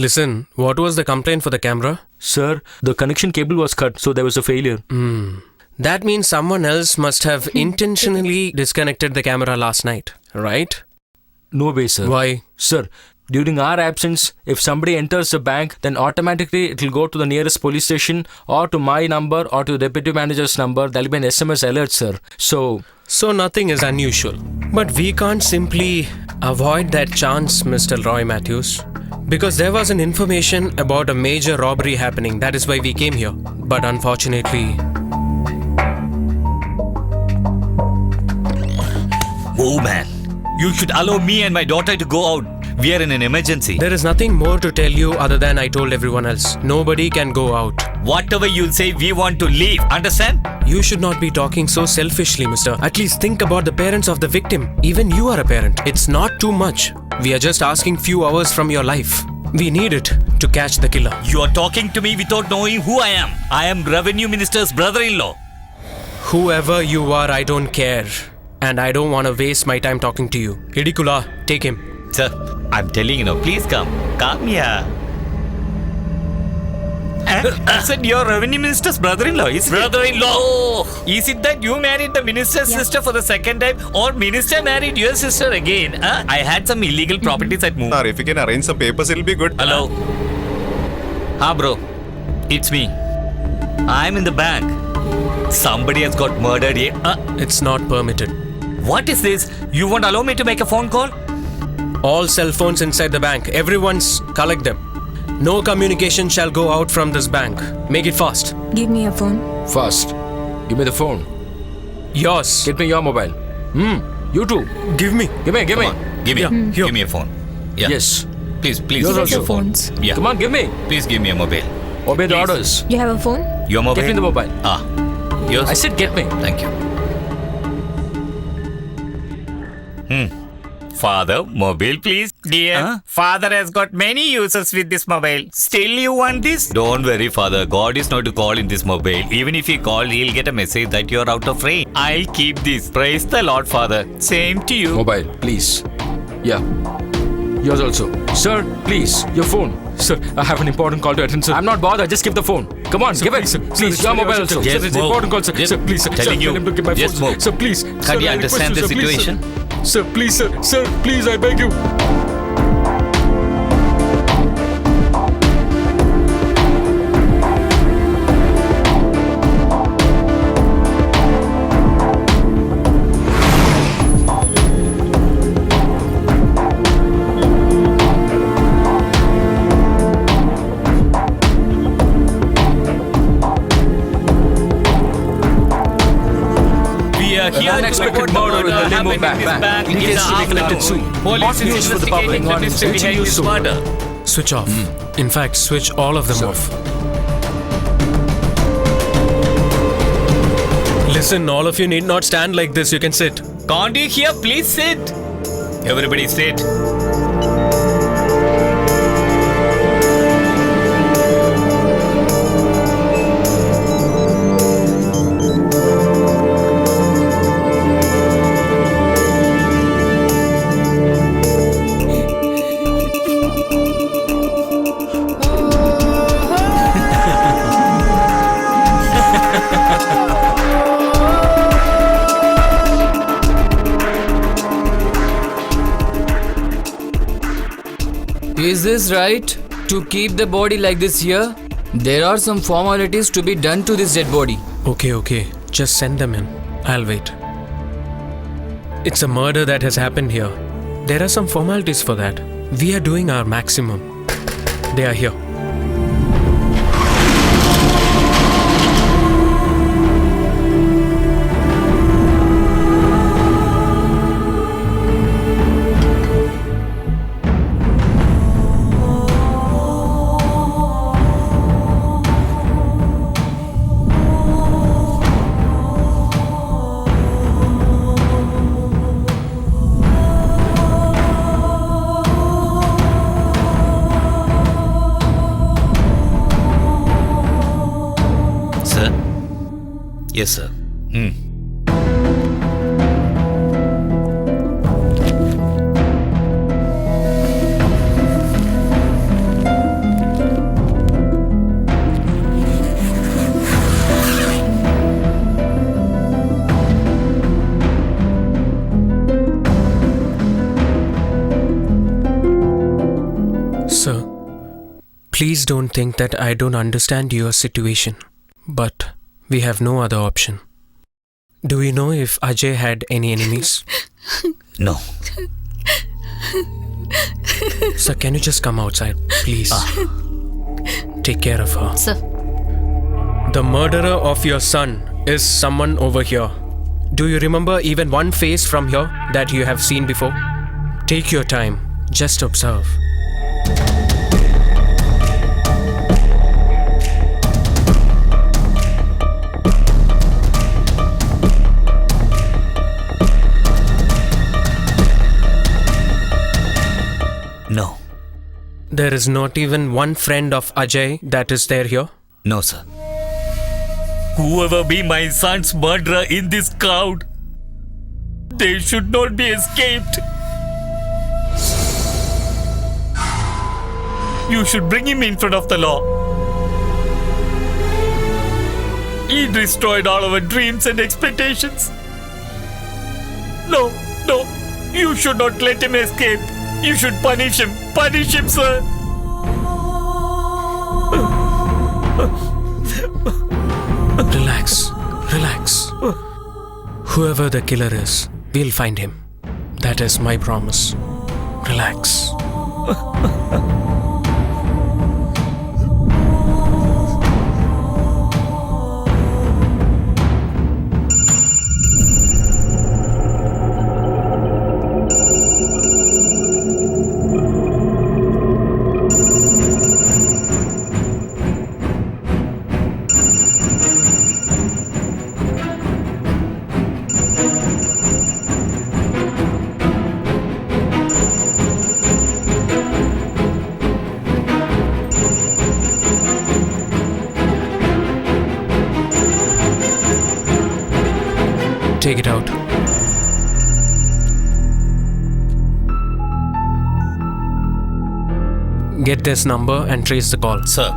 Listen, what was the complaint for the camera? Sir, the connection cable was cut, so there was a failure. That means someone else must have intentionally disconnected the camera last night, right? No way, sir. Why? Sir, during our absence, if somebody enters the bank, then automatically it will go to the nearest police station or to my number or to the deputy manager's number. There will be an SMS alert, sir. So nothing is unusual. But we can't simply avoid that chance, Mr. Roy Matthews. Because there was an information about a major robbery happening. That is why we came here. But unfortunately... Oh, man. You should allow me and my daughter to go out. We are in an emergency. There is nothing more to tell you other than I told everyone else. Nobody can go out. Whatever you say, we want to leave. Understand? You should not be talking so selfishly, mister. At least think about the parents of the victim. Even you are a parent. It's not too much. We are just asking few hours from your life. We need it to catch the killer. You are talking to me without knowing who I am. I am Revenue Minister's brother-in-law. Whoever you are, I don't care. And I don't want to waste my time talking to you. Idikula, take him. Sir, I'm telling you now, please come. Come here. I said you're Revenue Minister's brother-in-law. Is brother-in-law. Oh, is it that you married the minister's sister for the second time, or minister married your sister again? Huh? I had some illegal properties at Mumbai. Sir, if you can arrange some papers, it'll be good. Hello. Bro. It's me. I'm in the bank. Somebody has got murdered here. It's not permitted. What is this? You won't allow me to make a phone call? All cell phones inside the bank. Everyone's collect them. No communication shall go out from this bank. Make it fast. Give me a phone. fast. Give me the phone. Yours. Get me your mobile. You too. Give me. Give me. Come on, give me. Yeah, here. Give me a phone. Yeah. Yes. Please Yours give me also. a phone. Phones. Yeah. Come on, give me. Please give me a mobile. Obey the Please. orders. You have a phone? Your mobile. Get me the mobile. Yours. I said get me. Thank you. Father, mobile please. Dear, father has got many uses with this mobile. Still you want this? Don't worry, father. God is not to call in this mobile. Even if he call, he'll get a message that you're out of range. I'll keep this. Praise the Lord, father. Same to you. Mobile, please. Yeah. Yours also. Sir, please, your phone. Sir, I have an important call to attend, sir. I'm not bothered. Just give the phone. Come on, give it. Please, your mobile also. Just Sir, it's move. important call, sir. Just Sir, please, sir. telling Sir, you. tell him to give my Just phone. move. Sir, please. Can't Sir, you I request understand the sir, please, situation? Sir, please, sir. Sir, please, I beg you. Here Unexpected murder in the Limbo Bank. In case to be collected soon. Hot news for the public on switching you soon. Switch off. In fact, switch all of them off. Listen, all of you need not stand like this. You can sit. Can't you hear? Please sit. Everybody sit. Is this right? To keep the body like this here? There are some formalities to be done to this dead body. Okay. Just send them in. I'll wait. It's a murder that has happened here. There are some formalities for that. We are doing our maximum. They are here. Sir? Yes, sir. Sir, please don't think that I don't understand your situation. But we have no other option. Do you know if Ajay had any enemies? No. Sir, can you just come outside, please? Take care of her. Sir. The murderer of your son is someone over here. Do you remember even one face from here that you have seen before? Take your time. Just observe. No. There is not even one friend of Ajay that is there here? No, sir. Whoever be my son's murderer in this crowd, they should not be escaped. You should bring him in front of the law. He destroyed all our dreams and expectations. No, you should not let him escape. You should punish him, sir. Relax. Whoever the killer is, we'll find him. That is my promise. Relax. Take it out. Get this number and trace the call. Sir.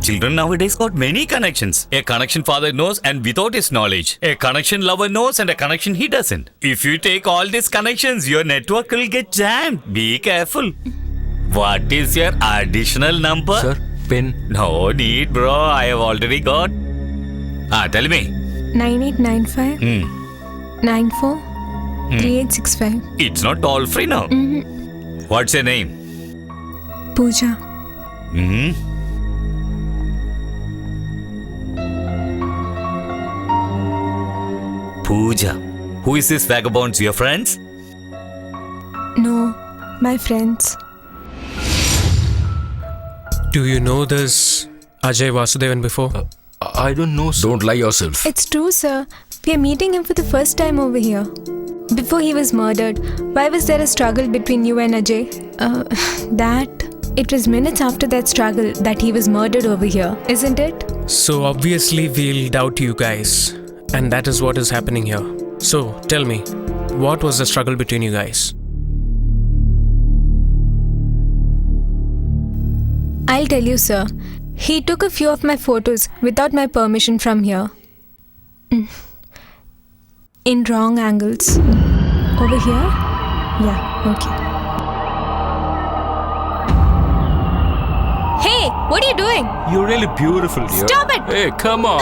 Children nowadays got many connections. A connection father knows and without his knowledge. A connection lover knows and a connection he doesn't. If you take all these connections, your network will get jammed. Be careful. What is your additional number? Sir, pin. No need, bro. I have already got. Tell me. 9895 94 3865. It's not toll free now. What's your name? Pooja. Pooja. Who is this vagabonds? Your friends? No, my friends. Do you know this Ajay Vasudevan before? I don't know, sir. Don't lie yourself. It's true, sir. We are meeting him for the first time over here. Before he was murdered, why was there a struggle between you and Ajay? It was minutes after that struggle that he was murdered over here, isn't it? So obviously we'll doubt you guys. And that is what is happening here. So tell me, what was the struggle between you guys? I'll tell you, sir. He took a few of my photos without my permission from here. In wrong angles. Over here? Yeah, okay. What are you doing? You're really beautiful, dear. Stop it! Hey, come on.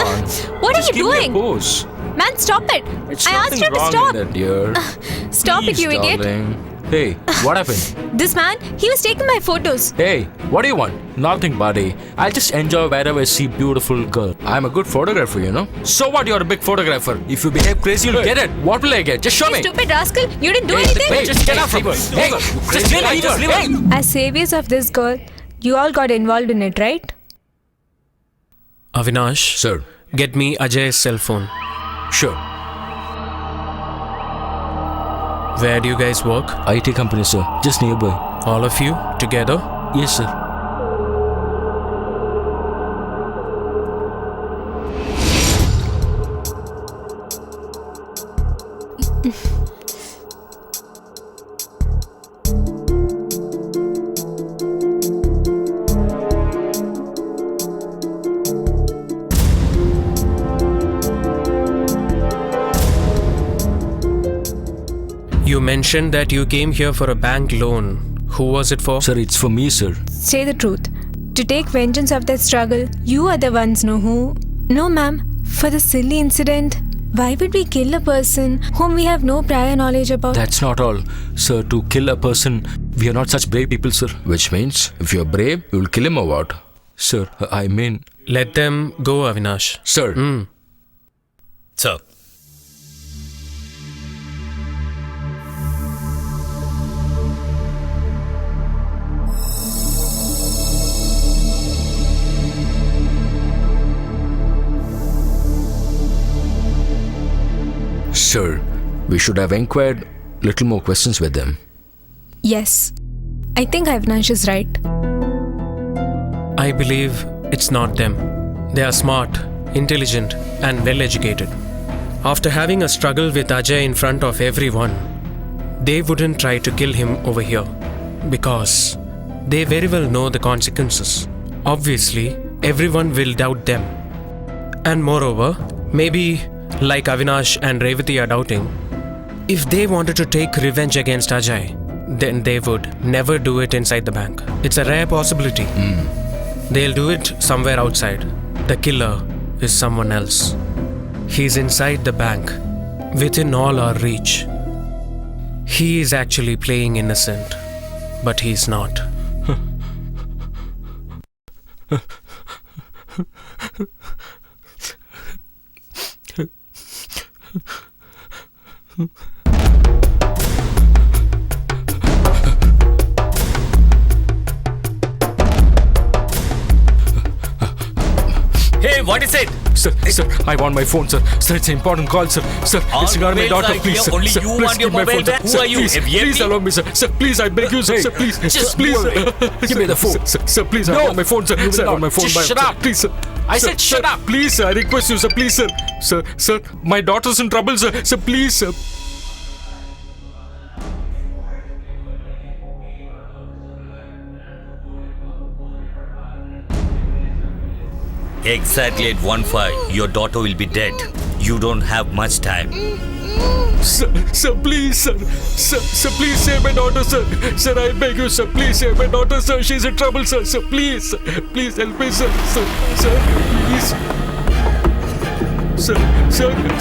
What are Just you give me a doing? pose. Man, stop it! It's I asked nothing you to wrong stop. in that, dear. Stop it, Please, you idiot! darling. Hey, what happened? This man, he was taking my photos. Hey, what do you want? Nothing, buddy. I'll just enjoy wherever I see beautiful girl. I'm a good photographer, you know. So what? You're a big photographer. If you behave crazy, you'll get it. What will I get? Just show You me. stupid rascal! You didn't do Hey, anything. hey, just get off from her. Hey, just leave her. Hey. As saviors of this girl, you all got involved in it, right? Avinash, Sir, get me Ajay's cell phone. sure. Where do you guys work? IT company, sir. Just nearby. All of you together? Yes, sir. You mentioned that you came here for a bank loan. Who was it for? Sir, it's for me, sir. Say the truth. To take vengeance of that struggle, you are the ones know who. No, ma'am. For the silly incident, why would we kill a person whom we have no prior knowledge about? That's not all. Sir, to kill a person, we are not such brave people, sir. Which means, if you're brave, you will kill him or what? Sir, I mean... Let them go, Avinash. Sir. Sir. Sir, we should have inquired little more questions with them. Yes. I think Avinash is right. I believe it's not them. They are smart, intelligent, and well educated. After having a struggle with Ajay in front of everyone, they wouldn't try to kill him over here because they very well know the consequences. Obviously, everyone will doubt them. And moreover, maybe like Avinash and Revati are doubting, if they wanted to take revenge against Ajay, then they would never do it inside the bank. It's a rare possibility. They'll do it somewhere outside. The killer is someone else. He's inside the bank, within all our reach. He is actually playing innocent, but he's not. Hey, what is it? Sir, I want my phone, sir. Sir, it's an important call, sir. Sir, All it's regarding my mobiles daughter, are please, sir. here. Only Sir, you please want your give my mobile phone, sir. back? Who Sir, are you, please, a VIP? please allow me, sir. Sir, please, I beg you, sir. Sir, please, just please, go away. Give me the phone. Sir, please, I want my phone, sir. Sir, I want my phone. Just shut up. Please, sir. I Sir, said shut sir, up. Please, sir, I request you, sir. Please, sir. Sir, my daughter's in trouble, sir. Sir, please, sir. Exactly at 1:05, your daughter will be dead. You don't have much time. Sir, please, sir. Sir, please save my daughter, sir. Sir, I beg you, sir. Please save my daughter, sir. She's in trouble, sir. Sir, please. Please help me, sir. Sir, please.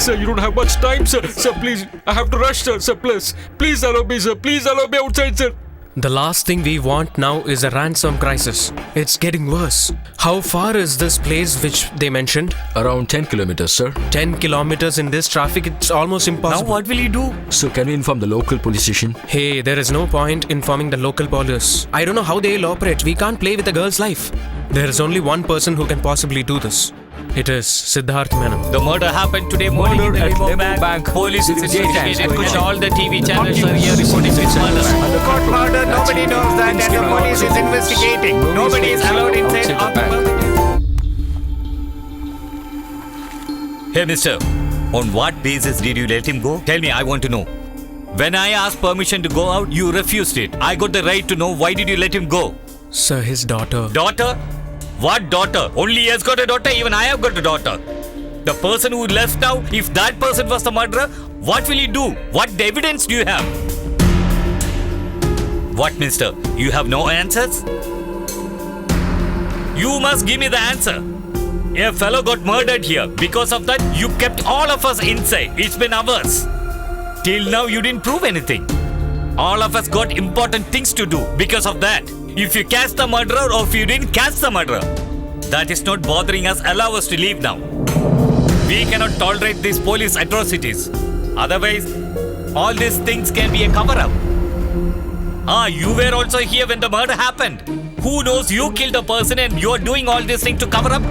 Sir, you don't have much time, sir. Sir, please. I have to rush, sir. Sir, please allow me, sir. Please allow me outside, sir. The last thing we want now is a ransom crisis. It's getting worse. How far is this place which they mentioned? Around 10 kilometers, sir. 10 kilometers in this traffic, it's almost Now impossible. what will you do? So, can we inform the local police station? Hey, there is no point informing the local police. I don't know how they'll operate. We can't play with a girl's life. There is only one person who can possibly do this. It is Siddharth Menon. The murder happened today morning in the Murder at Limo Limo Bank. Bank. Police is This is investigating daytime. and all the TV channels are here reporting this murder. Court murder, nobody knows that, and the police is investigating. Nobody is allowed inside or the building. Hey, mister, on what basis did you let him go? Tell me, I want to know. When I asked permission to go out, you refused it. I got the right to know why did you let him go? Sir, his daughter. Daughter? What daughter? Only he has got a daughter, even I have got a daughter. The person who left now, if that person was the murderer, what will you do? What evidence do you have? What, mister? You have no answers? You must give me the answer. A fellow got murdered here. Because of that, you kept all of us inside. It's been hours. Till now, you didn't prove anything. All of us got important things to do because of that. If you catch the murderer or if you didn't catch the murderer, that is not bothering us. Allow us to leave now. We cannot tolerate these police atrocities. Otherwise, all these things can be a cover-up. You were also here when the murder happened. Who knows you killed a person and you are doing all these things to cover up?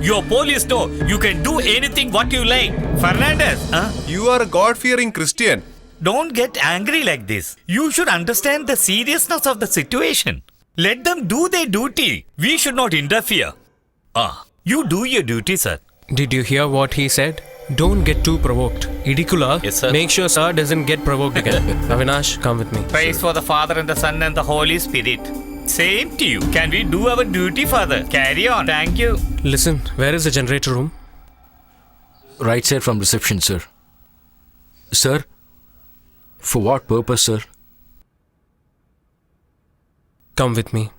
Your police know you can do anything what you like. Fernandez, You are a God-fearing Christian. don't get angry like this. You should understand the seriousness of the situation. Let them do their duty. We should not interfere. You do your duty, sir. Did you hear what he said? Don't get too provoked. Idikula, Yes, sir. make sure sir doesn't get provoked again. Avinash, come with me. Praise for the Father and the Son and the Holy Spirit. Same to you. Can we do our duty, Father? Carry on. Thank you. Listen, where is the generator room? Right side from reception, sir. Sir? For what purpose, sir? Come with me.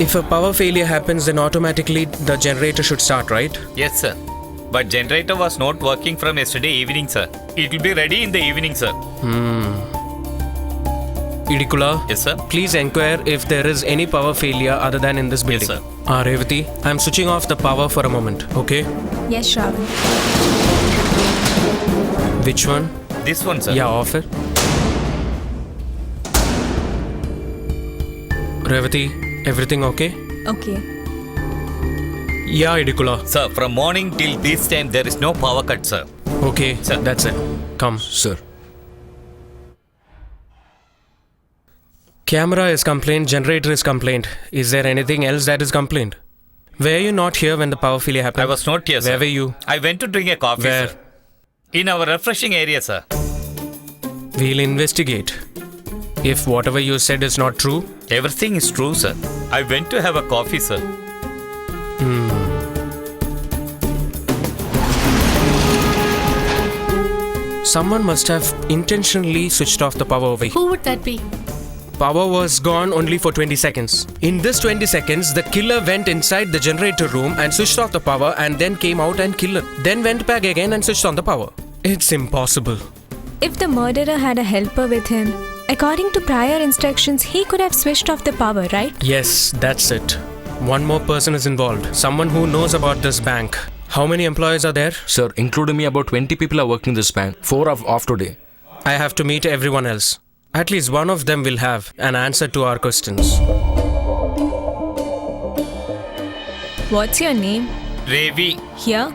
If a power failure happens, then automatically the generator should start, right? Yes, sir. But generator was not working from yesterday evening, sir. It will be ready in the evening, sir. Idikula, Yes, sir. please inquire if there is any power failure other than in this building. sir. Revati, I'm switching off the power for a moment, okay? Yes, Shravan. Which one? This one, sir. Yeah, off it. Revati, everything okay? Okay. Yeah, Idikula. Sir, from morning till this time, there is no power cut, sir. Okay, Sir. that's it. Come. Sir. Camera is complained, generator is complained. Is there anything else that is complained? Were you not here when the power failure happened? I was not here, sir. Where were you? I went to drink a coffee, Where? sir. In our refreshing area, sir. We'll investigate. If whatever you said is not true, Everything is true, sir. I went to have a coffee, sir. someone must have intentionally switched off the power over here. Who would that be? Power was gone only for 20 seconds. In this 20 seconds, the killer went inside the generator room and switched off the power and then came out and killed her. Then went back again and switched on the power. It's impossible. If the murderer had a helper with him, according to prior instructions, he could have switched off the power, right? Yes, that's it. One more person is involved. Someone who knows about this bank. How many employees are there? Sir, including me, about 20 people are working this bank. 4 are off today. I have to meet everyone else. At least one of them will have an answer to our questions. What's your name? Ravi. Here?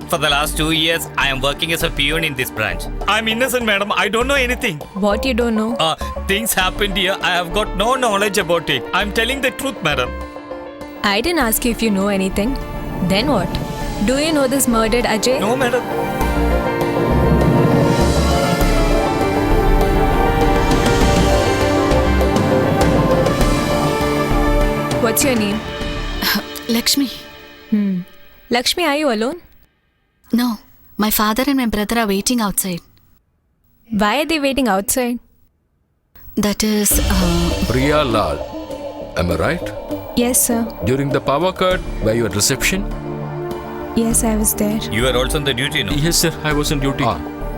For the last 2 years, I am working as a peon in this branch. I'm innocent, madam. I don't know anything. What you don't know? Things happened here. I have got no knowledge about it. I'm telling the truth, madam. I didn't ask you if you know anything. Then what? Do you know this murdered Ajay? No, madam. What's your name? Lakshmi. Lakshmi, are you alone? No, my father and my brother are waiting outside. Why are they waiting outside? That is, Priya Lal. Am I right? Yes, sir. During the power cut, were you at reception? Yes, I was there. You are also on the duty, no? Yes, sir. I was on duty.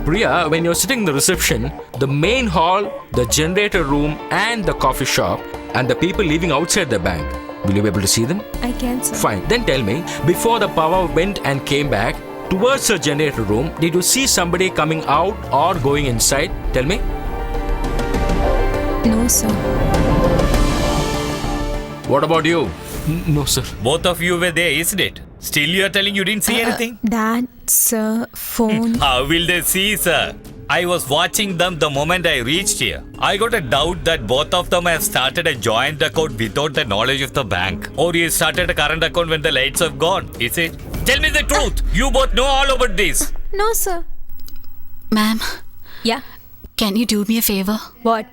Priya, when you're sitting in the reception, the main hall, the generator room, and the coffee shop, and the people leaving outside the bank, will you be able to see them? I can, sir. Fine. Then tell me, before the power went and came back, towards the generator room, did you see somebody coming out or going inside? Tell me. No, sir. What about you? No, sir. Both of you were there, isn't it? Still you are telling you didn't see anything? Dad, sir, phone. How will they see, sir? I was watching them the moment I reached here. I got a doubt that both of them have started a joint account without the knowledge of the bank. Or you started a current account when the lights have gone, is it? Tell me the truth. You both know all about this. No, sir. ma'am, Yeah? can you do me a favor? What?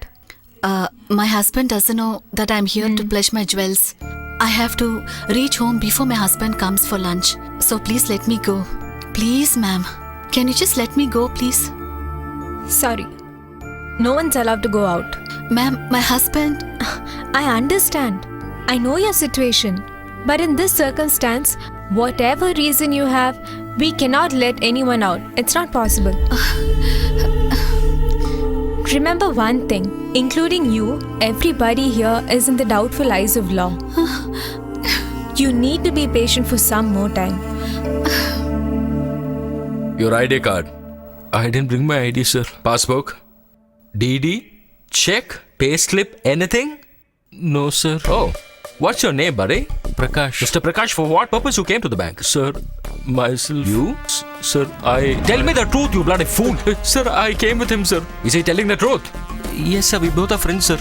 My husband doesn't know that I'm here to pledge my jewels. I have to reach home before my husband comes for lunch. So please let me go. Please, ma'am. Can you just let me go, please? Sorry. No one's allowed to go out. Ma'am, my husband... I understand. I know your situation. But in this circumstance, whatever reason you have, we cannot let anyone out. It's not possible. Remember one thing, including you, everybody here is in the doubtful eyes of law. You need to be patient for some more time. Your ID card. I didn't bring my ID, sir. Passbook? DD? Check? Payslip? Anything? No, sir. Oh, what's your name, buddy? Prakash. Mr. Prakash, for what purpose you came to the bank? Sir, myself. You? Sir, I... Tell me the truth, you bloody fool. Sir, I came with him, sir. Is he telling the truth? Yes, sir. We both are friends, sir.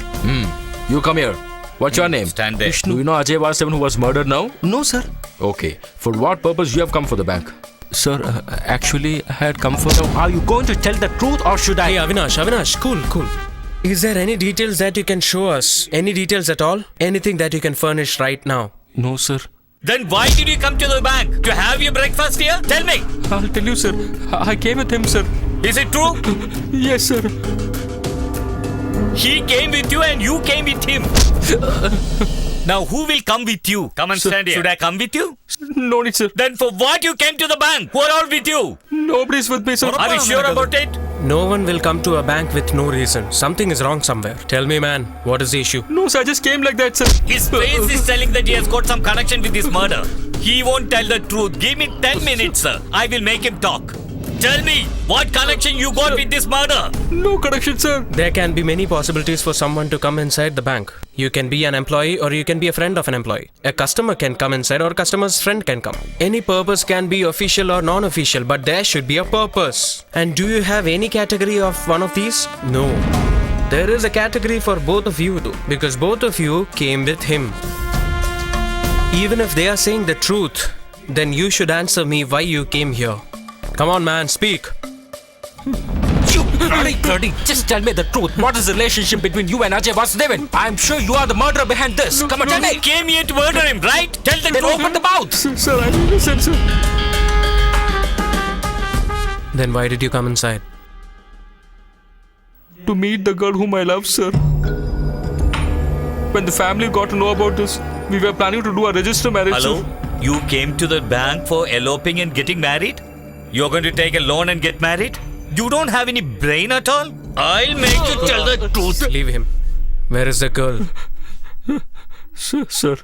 You come here. What's your name? Stand there. Do you know Ajay Vasavan who was murdered now? No, sir. Okay. For what purpose you have come for the bank? Sir, actually, I had come for... Are you going to tell the truth or should I... Hey, Avinash, cool. Is there any details that you can show us? Any details at all? Anything that you can furnish right now? No, sir. Then why did you come to the bank? To have your breakfast here? Tell me. I'll tell you, sir. I came with him, sir. Is it true? Yes, sir. He came with you and you came with him. Now who will come with you? Come and stand here. Should I come with you? No need, sir. Then for what you came to the bank? Who are all with you? Nobody's with me, sir. Are you sure about it? No one will come to a bank with no reason. Something is wrong somewhere. Tell me, man, what is the issue? No, sir, I just came like that, sir. His face is telling that he has got some connection with this murder. He won't tell the truth. Give me 10 minutes, sir. I will make him talk. Tell me, what connection you got with this murder? No connection, sir. There can be many possibilities for someone to come inside the bank. You can be an employee or you can be a friend of an employee. A customer can come inside or a customer's friend can come. Any purpose can be official or non-official, but there should be a purpose. And do you have any category of one of these? No. There is a category for both of you though, because both of you came with him. Even if they are saying the truth, then you should answer me why you came here. Come on, man, speak. You bloody, just tell me the truth. What is the relationship between you and Ajay Vasudevan? I'm sure you are the murderer behind this. Come on, tell me. You came here to murder him, right? Tell the Then truth. open the mouth. Sir, I didn't listen, sir. Then why did you come inside? To meet the girl whom I love, sir. When the family got to know about this, we were planning to do a register marriage. Hello? Sir. You came to the bank for eloping and getting married? You're going to take a loan and get married? You don't have any brain at all? I'll make you tell the truth. Leave him. Where is the girl? Sir.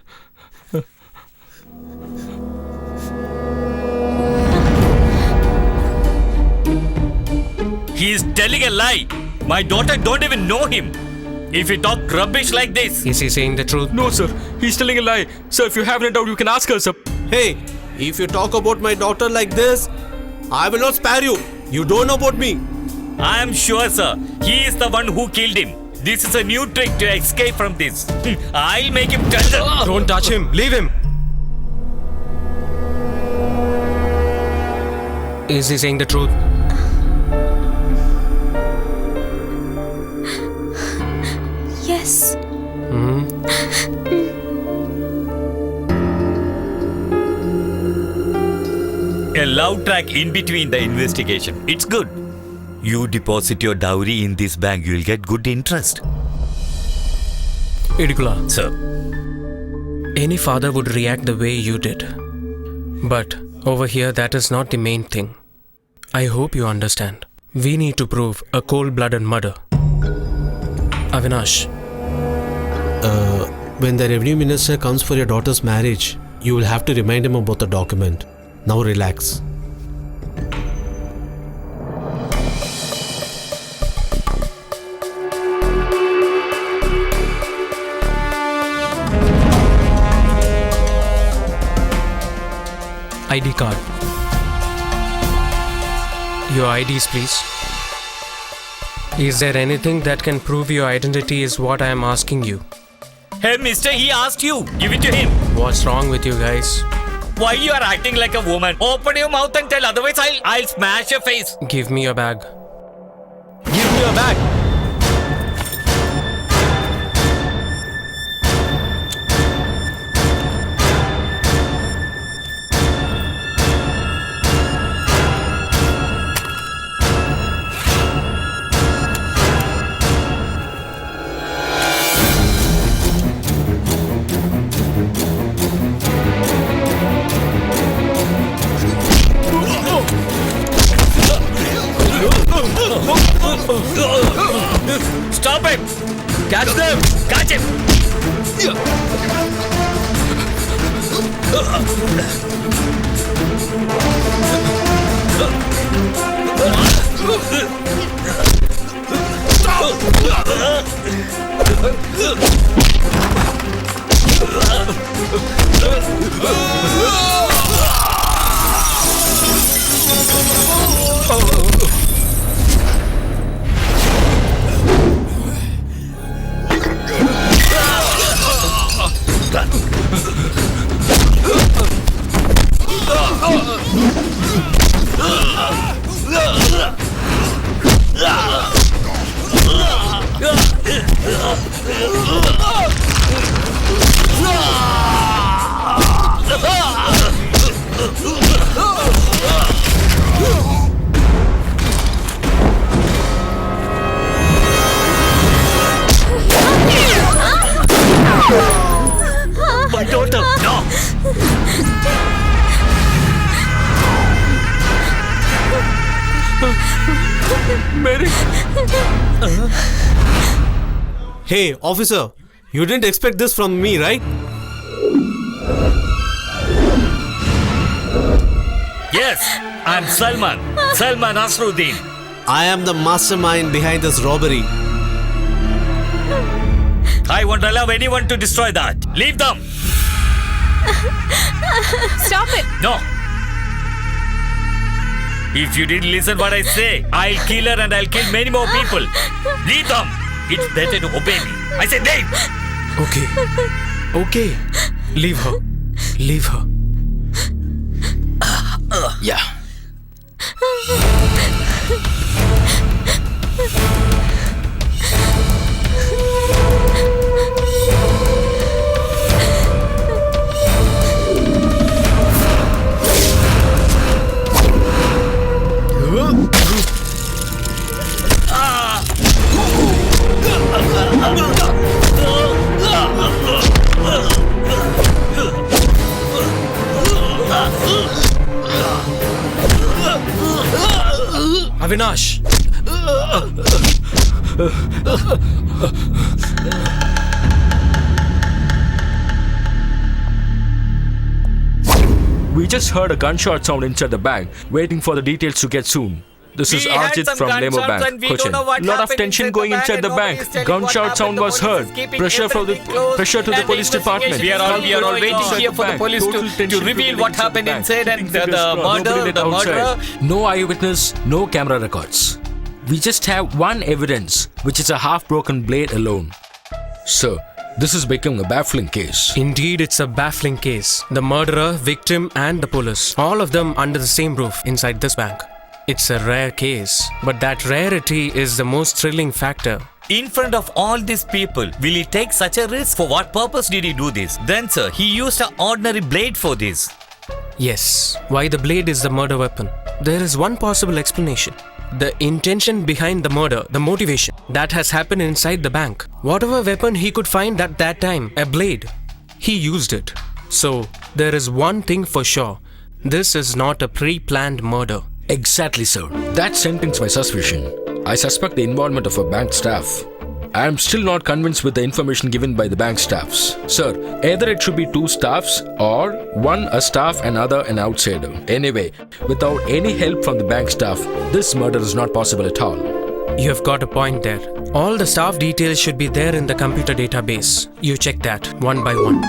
He is telling a lie. My daughter don't even know him. If you talk rubbish like this. Is he saying the truth? No, sir. He's telling a lie. Sir, if you have any doubt, you can ask her, sir. Hey, if you talk about my daughter like this, I will not spare you. You don't know about me. I am sure, sir. He is the one who killed him. This is a new trick to escape from this. I'll make him tell the... Don't touch him. Leave him. Is he saying the truth? Yes. A love track in between the investigation. It's good. You deposit your dowry in this bank, you'll get good interest. Idikula. Sir. Any father would react the way you did. But over here, that is not the main thing. I hope you understand. We need to prove a cold-blooded murder. Avinash. When the revenue minister comes for your daughter's marriage, you will have to remind him about the document. Now relax. ID card. Your IDs, please. Is there anything that can prove your identity is what I am asking you? Hey, mister, he asked you. Give it to him. What's wrong with you guys? Why you are acting like a woman? Open your mouth and tell, otherwise I'll smash your face. Give me your bag. Give me your bag. Stop him! Catch them! Catch him! My daughter! No! Mary! Hey, officer, you didn't expect this from me, right? Yes, I'm Salman. Salman Asruddin. I am the mastermind behind this robbery. I won't allow anyone to destroy that. Leave them. Stop it! No. If you didn't listen what I say, I'll kill her and I'll kill many more people. Leave them. It's better to obey me. I said leave. Okay. Okay. Leave her. Leave her. Yeah. Avinash! We just heard a gunshot sound inside the bank, waiting for the details to get soon. This is We had Arjit some from Nemo gunshots Bank. and we don't know what Lot of happened tension inside going the bank inside the and bank. nobody is telling what Gunshot happened. sound The was police heard. is keeping Pressure to everything closed the and police department. We are all waiting Inside here the for the bank. police Total to tension reveal building what inside happened the bank. inside and Keeping fingers crossed. Nobody the let outside. murderer. No eyewitness, no camera records. We just have one evidence, which is a half-broken blade alone. Sir, this is becoming a baffling case. Indeed, it's a baffling case. The murderer, victim, and the police, all of them under the same roof inside this bank. It's a rare case, but that rarity is the most thrilling factor. In front of all these people, will he take such a risk? For what purpose did he do this? Then, sir, he used an ordinary blade for this. Yes, why the blade is the murder weapon? There is one possible explanation. The intention behind the murder, the motivation, that has happened inside the bank. Whatever weapon he could find at that time, a blade, he used it. So, there is one thing for sure. This is not a pre-planned murder. Exactly, sir. That cements my suspicion. I suspect the involvement of a bank staff. I am still not convinced with the information given by the bank staffs. Sir, either it should be two staffs or one a staff and other an outsider. Anyway, without any help from the bank staff, this murder is not possible at all. You have got a point there. All the staff details should be there in the computer database. You check that one by one.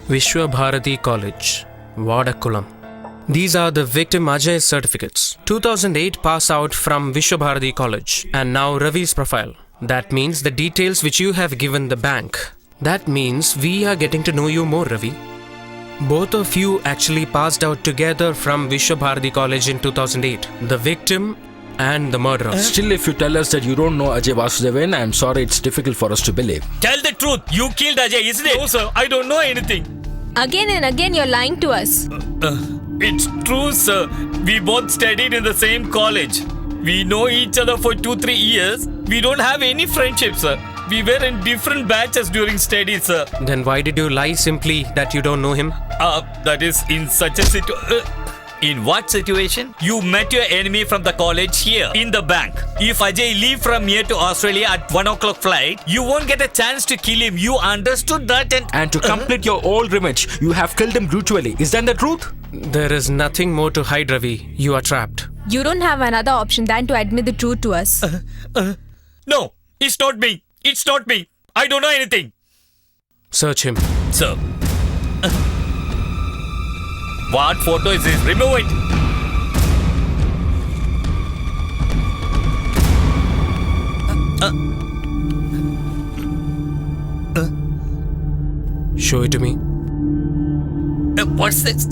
Vishwa Bharati College, Vadakulam. These are the victim Ajay's certificates. 2008 pass out from Vishwa Bharati College and now Ravi's profile. That means the details which you have given the bank. That means we are getting to know you more, Ravi. Both of you actually passed out together from Vishwa Bharati College in 2008. The victim and the murderer. Still, if you tell us that you don't know Ajay Vasudevan, I'm sorry, it's difficult for us to believe. Tell the truth. You killed Ajay, isn't it? No, sir. I don't know anything. Again and again, you're lying to us. It's true, sir. We both studied in the same college. We know each other for 2-3 years. We don't have any friendship, sir. We were in different batches during studies, sir. Then why did you lie simply that you don't know him? That is in such a situation. In what situation? You met your enemy from the college here in the bank. If Ajay leave from here to Australia at 1 o'clock flight, you won't get a chance to kill him. You understood that And to complete your old revenge, you have killed him brutally. Is that the truth? There is nothing more to hide, Ravi. You are trapped. You don't have another option than to admit the truth to us. No, it's not me. It's not me. I don't know anything. Search him. Sir. What photo is this? Remove it. Show it to me. What's this?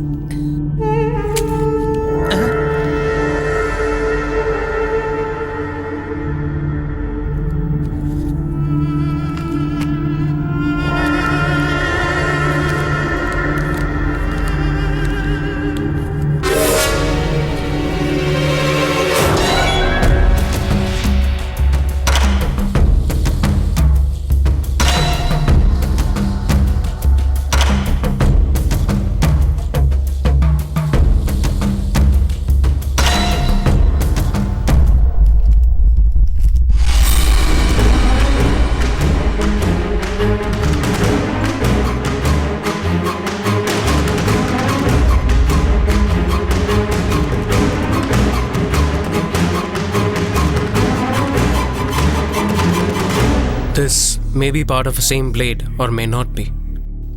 This may be part of the same blade or may not be.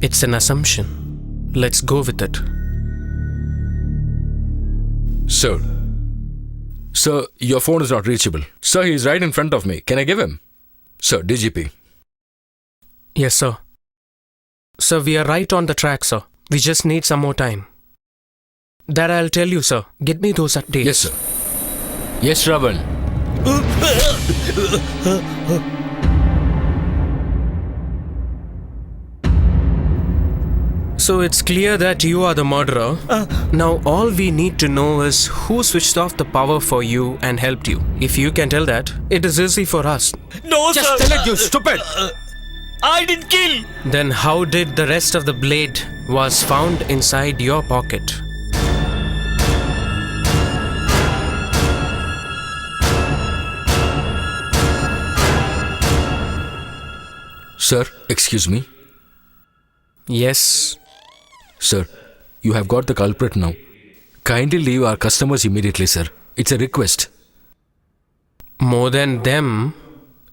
It's an assumption. Let's go with it. Sir. Sir, your phone is not reachable. Sir, he is right in front of me. Can I give him? Sir, DGP. Yes, sir. Sir, we are right on the track, sir. We just need some more time. That I'll tell you, sir. Get me those updates. Yes, sir. Yes, Ravan. So it's clear that you are the murderer. Now all we need to know is who switched off the power for you and helped you. If you can tell that, it is easy for us. No, Just sir. tell it, you stupid. I didn't kill. Then how did the rest of the blade was found inside your pocket? Sir, excuse me. Yes. Sir, you have got the culprit now. Kindly leave our customers immediately, sir. It's a request. More than them,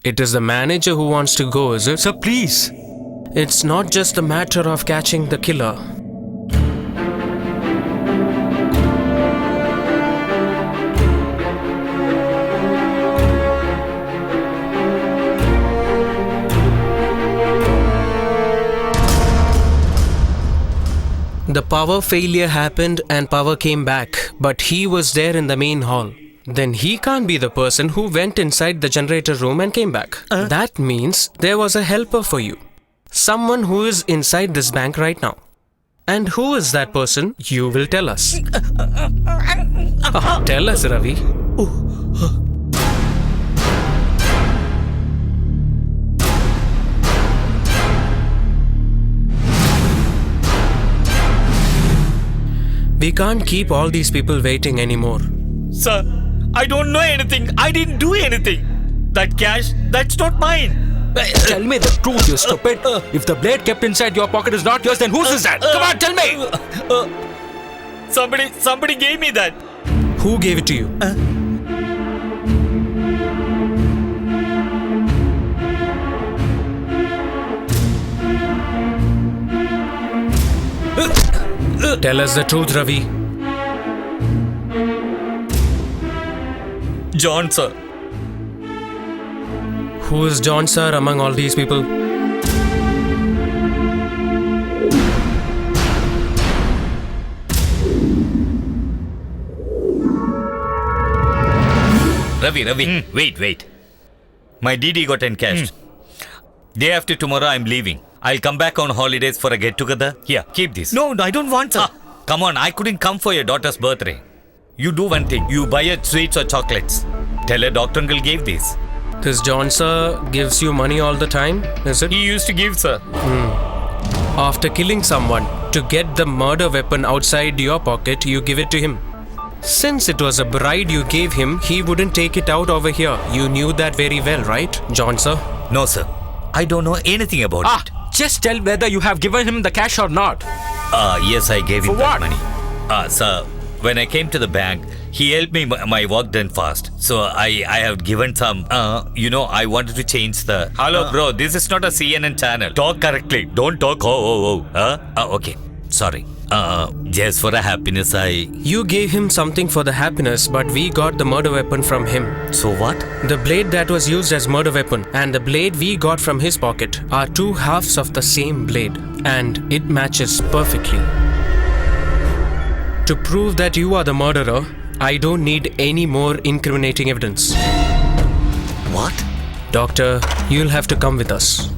it is the manager who wants to go, is it? Sir, please. It's not just a matter of catching the killer. The power failure happened and power came back, but he was there in the main hall. Then he can't be the person who went inside the generator room and came back. That means there was a helper for you. Someone who is inside this bank right now. And who is that person? You will tell us. Tell us, Ravi. We can't keep all these people waiting anymore. Sir, I don't know anything. I didn't do anything. That cash, that's not mine. Tell me the truth, you stupid. If the blade kept inside your pocket is not yours, then whose is that? Come on, tell me. Somebody gave me that. Who gave it to you? Tell us the truth, Ravi. John, sir. Who is John, sir, among all these people? Ravi, wait. My DD got encashed. Day after tomorrow, I'm leaving. I'll come back on holidays for a get-together. Here, keep this. No, I don't want, sir. Come on, I couldn't come for your daughter's birthday. You do one thing. You buy her sweets or chocolates. Tell her Dr. Uncle gave this. This John sir gives you money all the time, is it? He used to give, sir. After killing someone, to get the murder weapon outside your pocket, you give it to him. Since it was a bride you gave him, he wouldn't take it out over here. You knew that very well, right, John sir? No, sir. I don't know anything about it. Just tell whether you have given him the cash or not. Yes, I gave him For that what? money. Sir, when I came to the bank, he helped me my work done fast. So I have given some, I wanted to change the... Hello, bro, this is not a CNN channel. Talk correctly. Don't talk okay. Sorry. Just for a happiness, You gave him something for the happiness, but we got the murder weapon from him. So what? The blade that was used as murder weapon and the blade we got from his pocket are two halves of the same blade, and it matches perfectly. To prove that you are the murderer, I don't need any more incriminating evidence. What? Doctor, you'll have to come with us.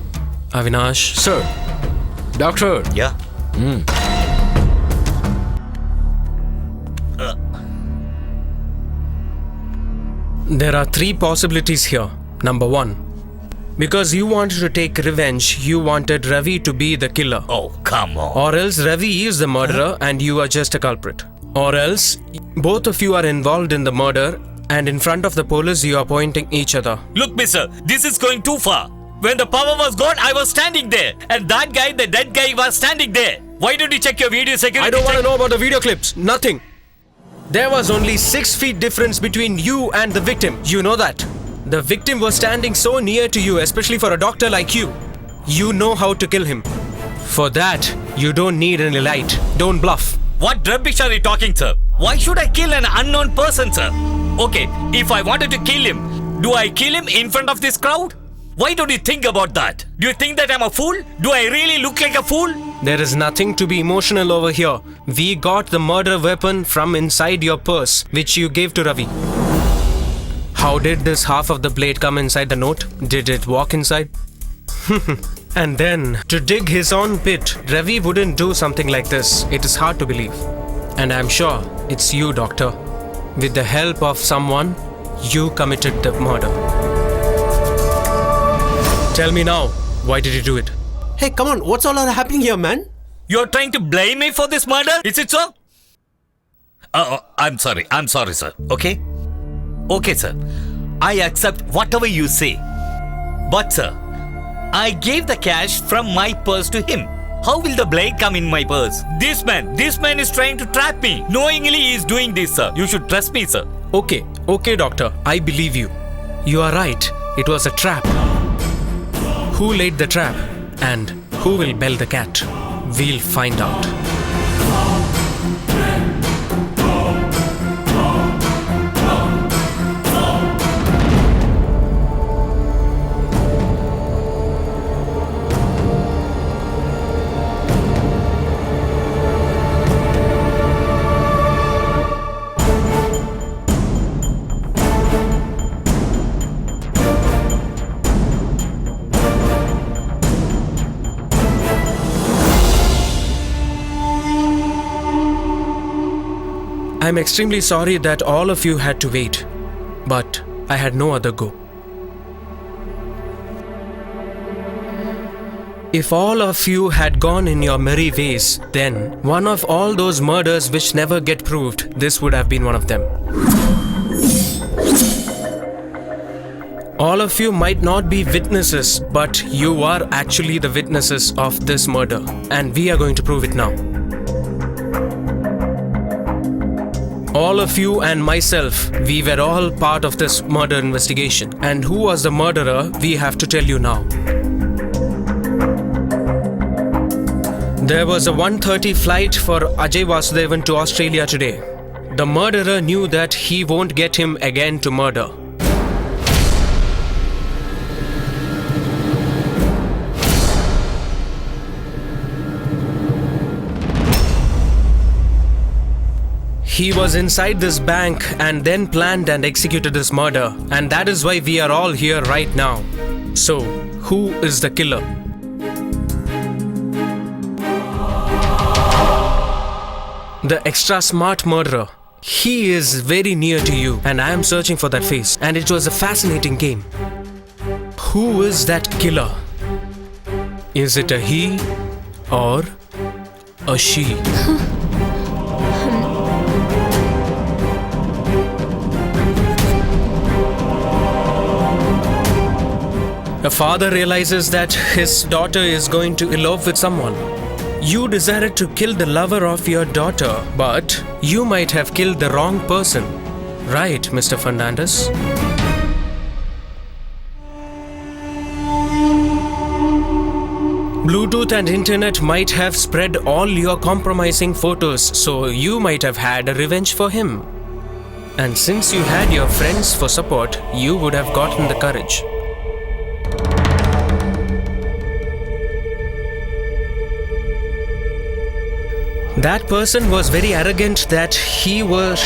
Avinash. Sir. Doctor. Yeah? There are three possibilities here. Number one, because you wanted to take revenge, you wanted Ravi to be the killer. Oh, come on. Or else Ravi is the murderer and you are just a culprit. Or else both of you are involved in the murder and in front of the police you are pointing each other. Look, mister, this is going too far. When the power was gone, I was standing there. And that guy, the dead guy, was standing there. Why don't you check your video security? I don't want to know about the video clips. Nothing. There was only 6 feet difference between you and the victim. You know that. The victim was standing so near to you, especially for a doctor like you. You know how to kill him. For that, you don't need any light. Don't bluff. What rubbish are you talking, sir? Why should I kill an unknown person, sir? Okay, if I wanted to kill him, do I kill him in front of this crowd? Why don't you think about that? Do you think that I'm a fool? Do I really look like a fool? There is nothing to be emotional over here. We got the murder weapon from inside your purse, which you gave to Ravi. How did this half of the blade come inside the note? Did it walk inside? And then, to dig his own pit, Ravi wouldn't do something like this. It is hard to believe. And I'm sure it's you, doctor. With the help of someone, you committed the murder. Tell me now, why did you do it? Hey, come on, what's all happening here, man? You're trying to blame me for this murder? Is it so? I'm sorry, sir. Okay? Okay, sir. I accept whatever you say. But, sir, I gave the cash from my purse to him. How will the blade come in my purse? This man is trying to trap me. Knowingly he is doing this, sir. You should trust me, sir. Okay, doctor, I believe you. You are right, it was a trap. Who laid the trap? And who will bell the cat? We'll find out. I'm extremely sorry that all of you had to wait, but I had no other go. If all of you had gone in your merry ways, then one of all those murders which never get proved, this would have been one of them. All of you might not be witnesses, but you are actually the witnesses of this murder, and we are going to prove it now. All of you and myself, we were all part of this murder investigation. And who was the murderer, we have to tell you now. There was a 1:30 flight for Ajay Vasudevan to Australia today. The murderer knew that he won't get him again to murder. He was inside this bank and then planned and executed this murder. And that is why we are all here right now. So, who is the killer? The extra smart murderer. He is very near to you and I am searching for that face. And it was a fascinating game. Who is that killer? Is it a he or a she? A father realizes that his daughter is going to elope with someone. You decided to kill the lover of your daughter, but you might have killed the wrong person. Right, Mr. Fernandez? Bluetooth and internet might have spread all your compromising photos, so you might have had a revenge for him. And since you had your friends for support, you would have gotten the courage. That person was very arrogant that she was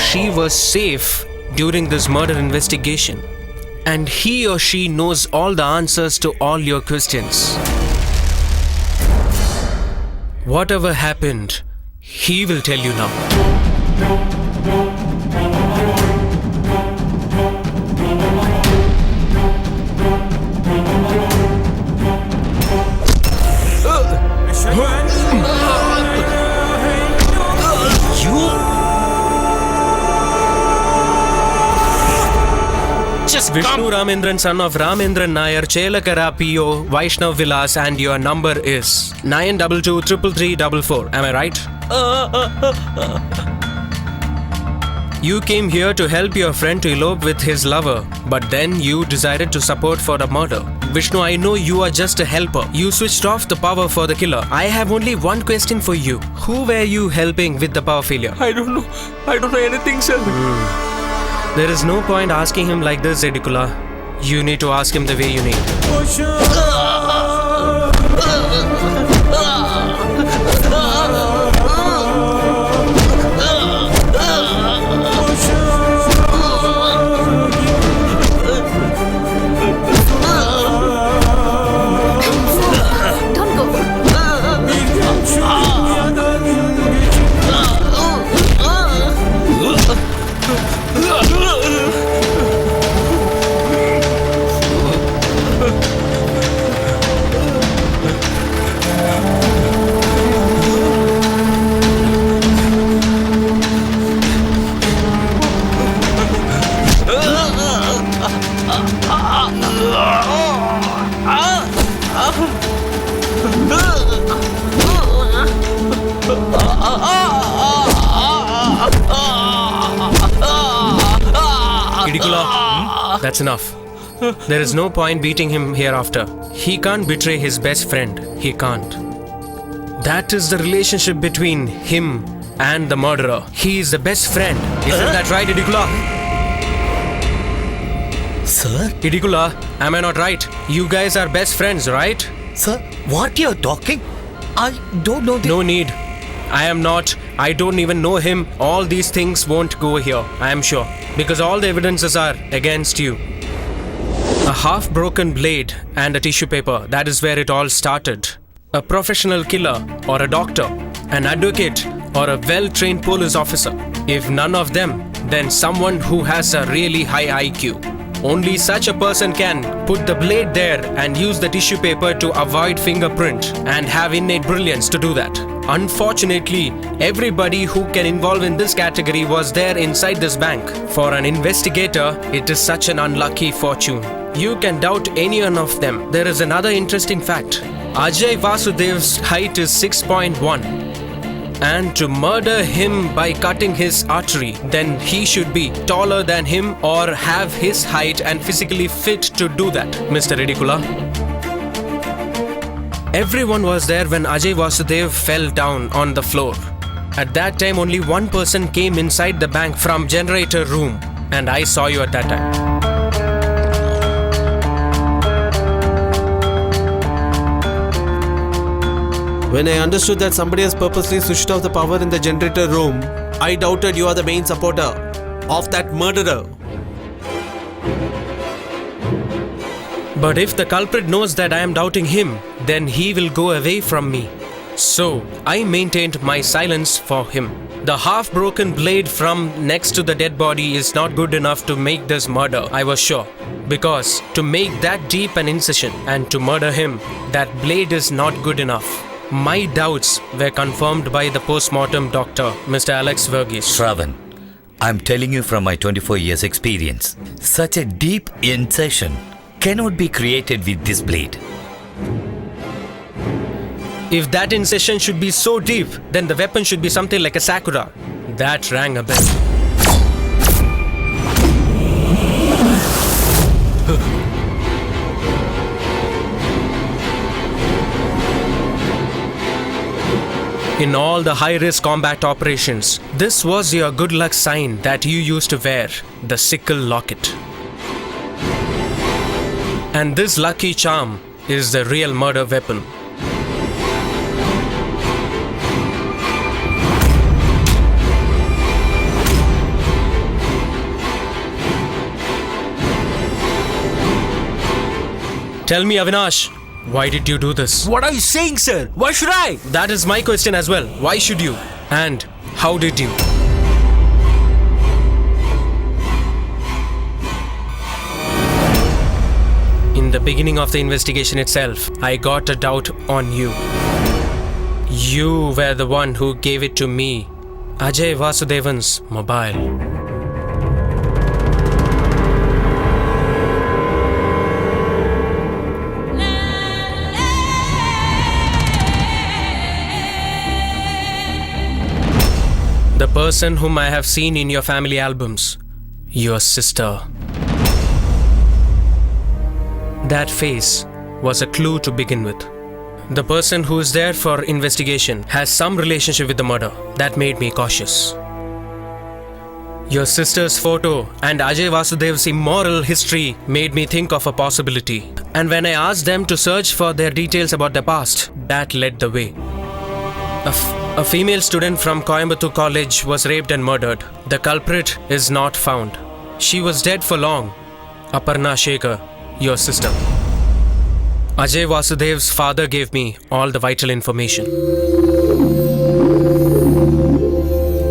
safe during this murder investigation. And he or she knows all the answers to all your questions. Whatever happened, he will tell you now. Vishnu Ramendran, son of Ramendran Nair, Chelakara P.O., Vaishnav Vilas, and your number is 922-33344. Am I right? You came here to help your friend to elope with his lover, but then you decided to support for the murder. Vishnu, I know you are just a helper. You switched off the power for the killer. I have only one question for you. Who were you helping with the power failure? I don't know. I don't know anything, sir. There is no point asking him like this, Edicula. You need to ask him the way you need. That's enough. There is no point beating him hereafter. He can't betray his best friend. He can't. That is the relationship between him and the murderer. He is the best friend. Isn't that right, Edicula? Sir? Edicula, am I not right? You guys are best friends, right? Sir, what you're talking? I don't know. No need. I am not. I don't even know him. All these things won't go here, I am sure. Because all the evidences are against you. A half-broken blade and a tissue paper. That is where it all started. A professional killer or a doctor, an advocate or a well-trained police officer. If none of them, then someone who has a really high IQ. Only such a person can put the blade there and use the tissue paper to avoid fingerprint and have innate brilliance to do that. Unfortunately, everybody who can involve in this category was there inside this bank. For an investigator, it is such an unlucky fortune. You can doubt any one of them. There is another interesting fact. Ajay Vasudev's height is 6.1. And to murder him by cutting his artery, then he should be taller than him or have his height and physically fit to do that, Mr. Edicula. Everyone was there when Ajay Vasudev fell down on the floor. At that time, only one person came inside the bank from generator room, and I saw you at that time. When I understood that somebody has purposely switched off the power in the generator room, I doubted you are the main supporter of that murderer. But if the culprit knows that I am doubting him, then he will go away from me. So, I maintained my silence for him. The half-broken blade from next to the dead body is not good enough to make this murder, I was sure. Because to make that deep an incision and to murder him, that blade is not good enough. My doubts were confirmed by the post-mortem doctor, Mr. Alex Verghese. Shravan, I'm telling you from my 24 years experience, such a deep incision cannot be created with this blade. If that incision should be so deep, then the weapon should be something like a sakura. That rang a bell. In all the high-risk combat operations, this was your good luck sign that you used to wear, the sickle locket. And this lucky charm is the real murder weapon. Tell me, Avinash, why did you do this? What are you saying, sir? Why should I? That is my question as well. Why should you? And how did you? In the beginning of the investigation itself, I got a doubt on you. You were the one who gave it to me, Ajay Vasudevan's mobile. The person whom I have seen in your family albums, your sister. That face was a clue to begin with. The person who is there for investigation has some relationship with the murder. That made me cautious. Your sister's photo and Ajay Vasudev's immoral history made me think of a possibility. And when I asked them to search for their details about their past, that led the way. A female student from Coimbatore College was raped and murdered. The culprit is not found. She was dead for long. Aparna Shekhar, your sister. Ajay Vasudev's father gave me all the vital information.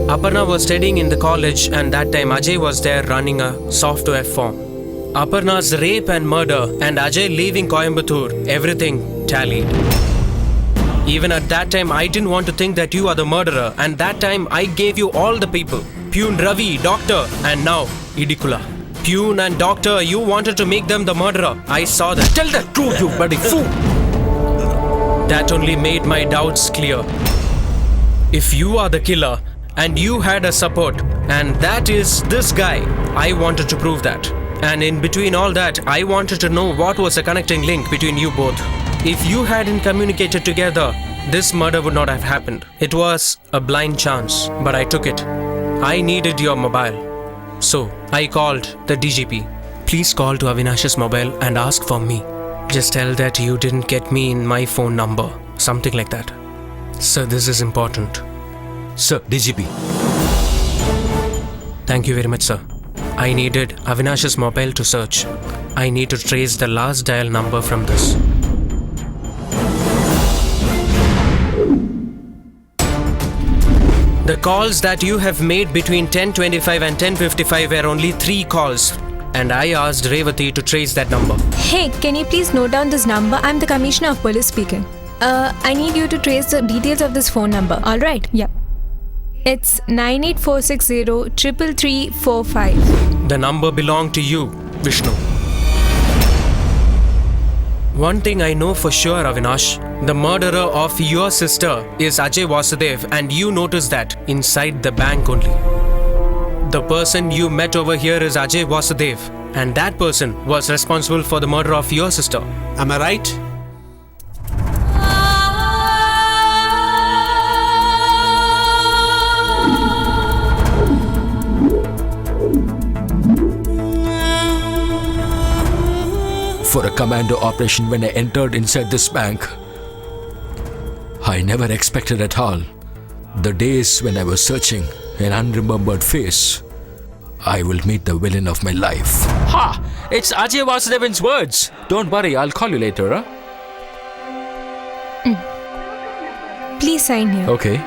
Aparna was studying in the college, and that time Ajay was there running a software firm. Aparna's rape and murder and Ajay leaving Coimbatore, everything tallied. Even at that time, I didn't want to think that you are the murderer, and that time I gave you all the people. Pune Ravi, doctor, and now Idikula. Pune and doctor, you wanted to make them the murderer. I saw that. Tell the truth, you bloody fool! That only made my doubts clear. If you are the killer, and you had a support, and that is this guy, I wanted to prove that. And in between all that, I wanted to know what was the connecting link between you both. If you hadn't communicated together, this murder would not have happened. It was a blind chance, but I took it. I needed your mobile. So, I called the DGP. Please call to Avinash's mobile and ask for me. Just tell that you didn't get me in my phone number. Something like that. Sir, this is important. Sir, DGP. Thank you very much, sir. I needed Avinash's mobile to search. I need to trace the last dial number from this. The calls that you have made between 10:25 and 10:55 were only 3 calls, and I asked Revati to trace that number. Hey, can you please note down this number? I'm the Commissioner of Police speaking. I need you to trace the details of this phone number. All right? Yeah. It's 98460 33345. The number belonged to you, Vishnu. One thing I know for sure, Avinash, the murderer of your sister is Ajay Vasudev, and you noticed that inside the bank only. The person you met over here is Ajay Vasudev, and that person was responsible for the murder of your sister. Am I right? For a commando operation when I entered inside this bank, I never expected at all the days when I was searching an unremembered face, I will meet the villain of my life. Ha! It's Ajay Vasudevan's words. Don't worry, I'll call you later, huh? Please sign here. Okay.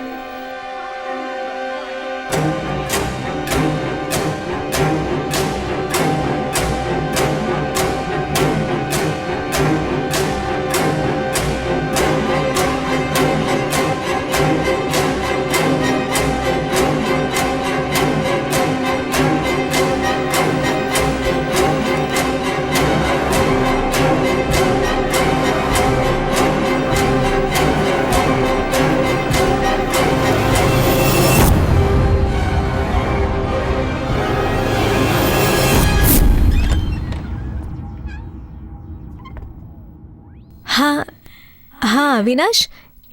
हाँ Avinash,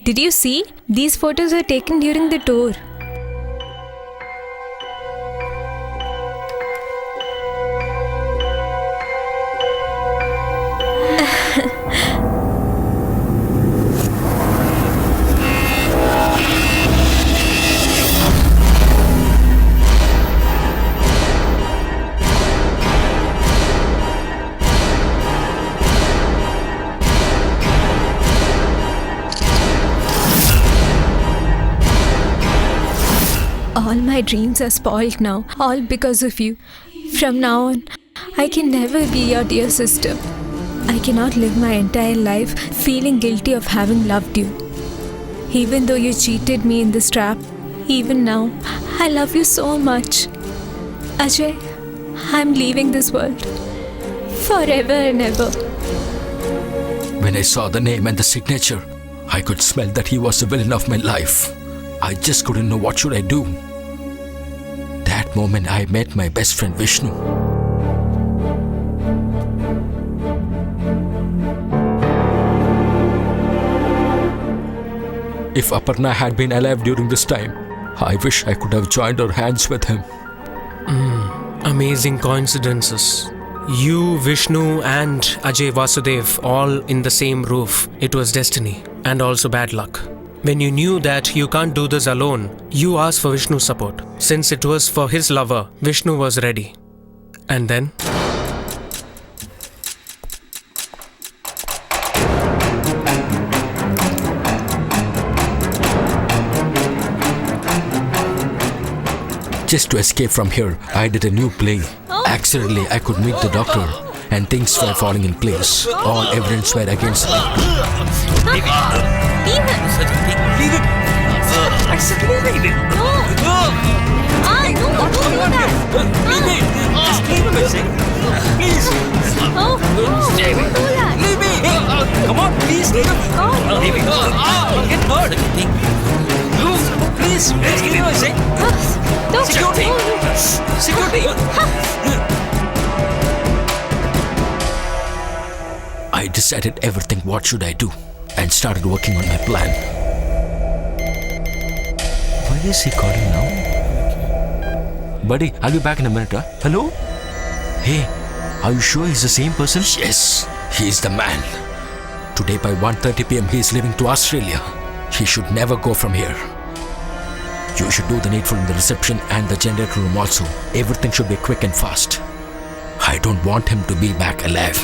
did you see? These photos were taken during the tour. All my dreams are spoiled now, all because of you. From now on, I can never be your dear sister. I cannot live my entire life feeling guilty of having loved you. Even though you cheated me in this trap, even now, I love you so much. Ajay, I'm leaving this world. Forever and ever. When I saw the name and the signature, I could smell that he was the villain of my life. I just couldn't know what should I do. That moment I met my best friend Vishnu. If Aparna had been alive during this time, I wish I could have joined our hands with him. Amazing coincidences. You, Vishnu, and Ajay Vasudev all in the same roof. It was destiny and also bad luck. When you knew that you can't do this alone, you asked for Vishnu's support. Since it was for his lover, Vishnu was ready. And then? Just to escape from here, I did a new play. Accidentally, I could meet the doctor, and things were falling in place. All evidence were against me. Leave it. Leave it. I said leave it. No! Don't do that! Leave it. Just leave him a second. Please. Oh, no! Stay away. Don't do that! Leave me. Come on, please leave him. Leave it. Don't get hurt. Please, leave him a second. Don't. Security. Security. I decided everything, what should I do, and started working on my plan. Why is he calling now? Buddy, I'll be back in a minute, huh? Hello? Hey, are you sure he's the same person? Yes, he's the man. Today by 1:30 p.m. he's leaving to Australia. He should never go from here. You should do the needful in the reception and the generator room also. Everything should be quick and fast. I don't want him to be back alive.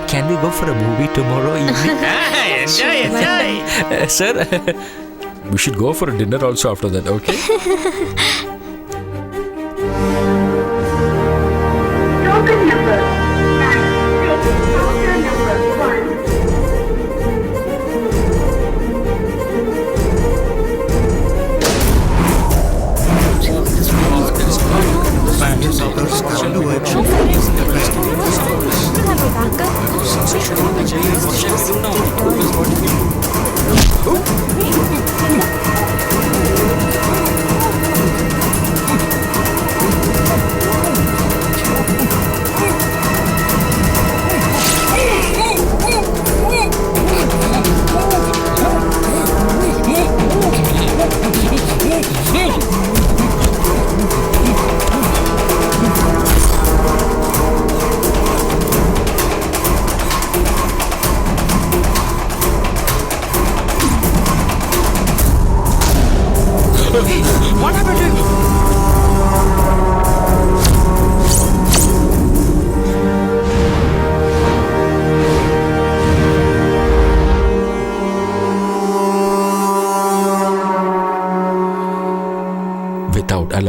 Can we go for a movie tomorrow evening? Enjoy. Sir, we should go for a dinner also after that, okay? Token number 96. Token number 1.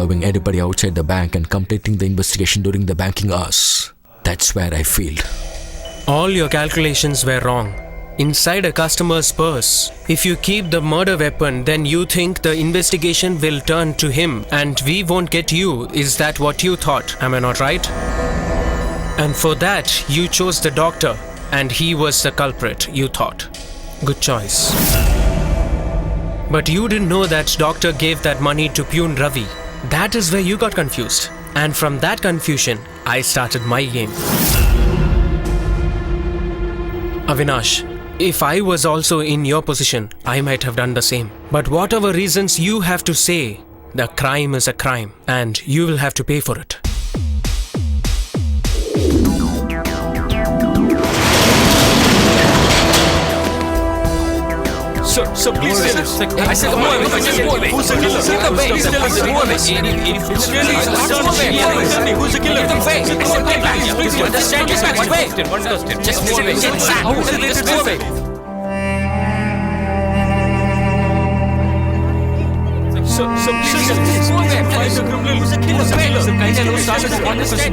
allowing anybody outside the bank and completing the investigation during the banking hours. That's where I failed. All your calculations were wrong. Inside a customer's purse, if you keep the murder weapon, then you think the investigation will turn to him and we won't get you. Is that what you thought? Am I not right? And for that, you chose the doctor and he was the culprit, you thought. Good choice. But you didn't know that doctor gave that money to Pune Ravi. That is where you got confused. And from that confusion, I started my game. Avinash, if I was also in your position, I might have done the same. But whatever reasons you have to say, the crime is a crime and you will have to pay for it. So please tell us. I said, who's the killer? Please tell us. It's really who's the killer? Please understand. One question. Just move away. Just move away. So please move away. Find the criminal. Who's the killer?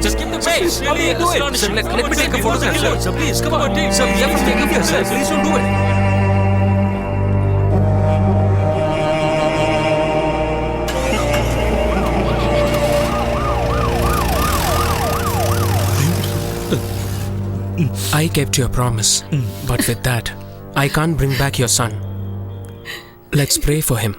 Just give the face. How do you do it? Sir, let me take a photograph. Sir, please come on. Sir, you have to take a picture. Please don't do it. I kept your promise, but with that, I can't bring back your son. Let's pray for him.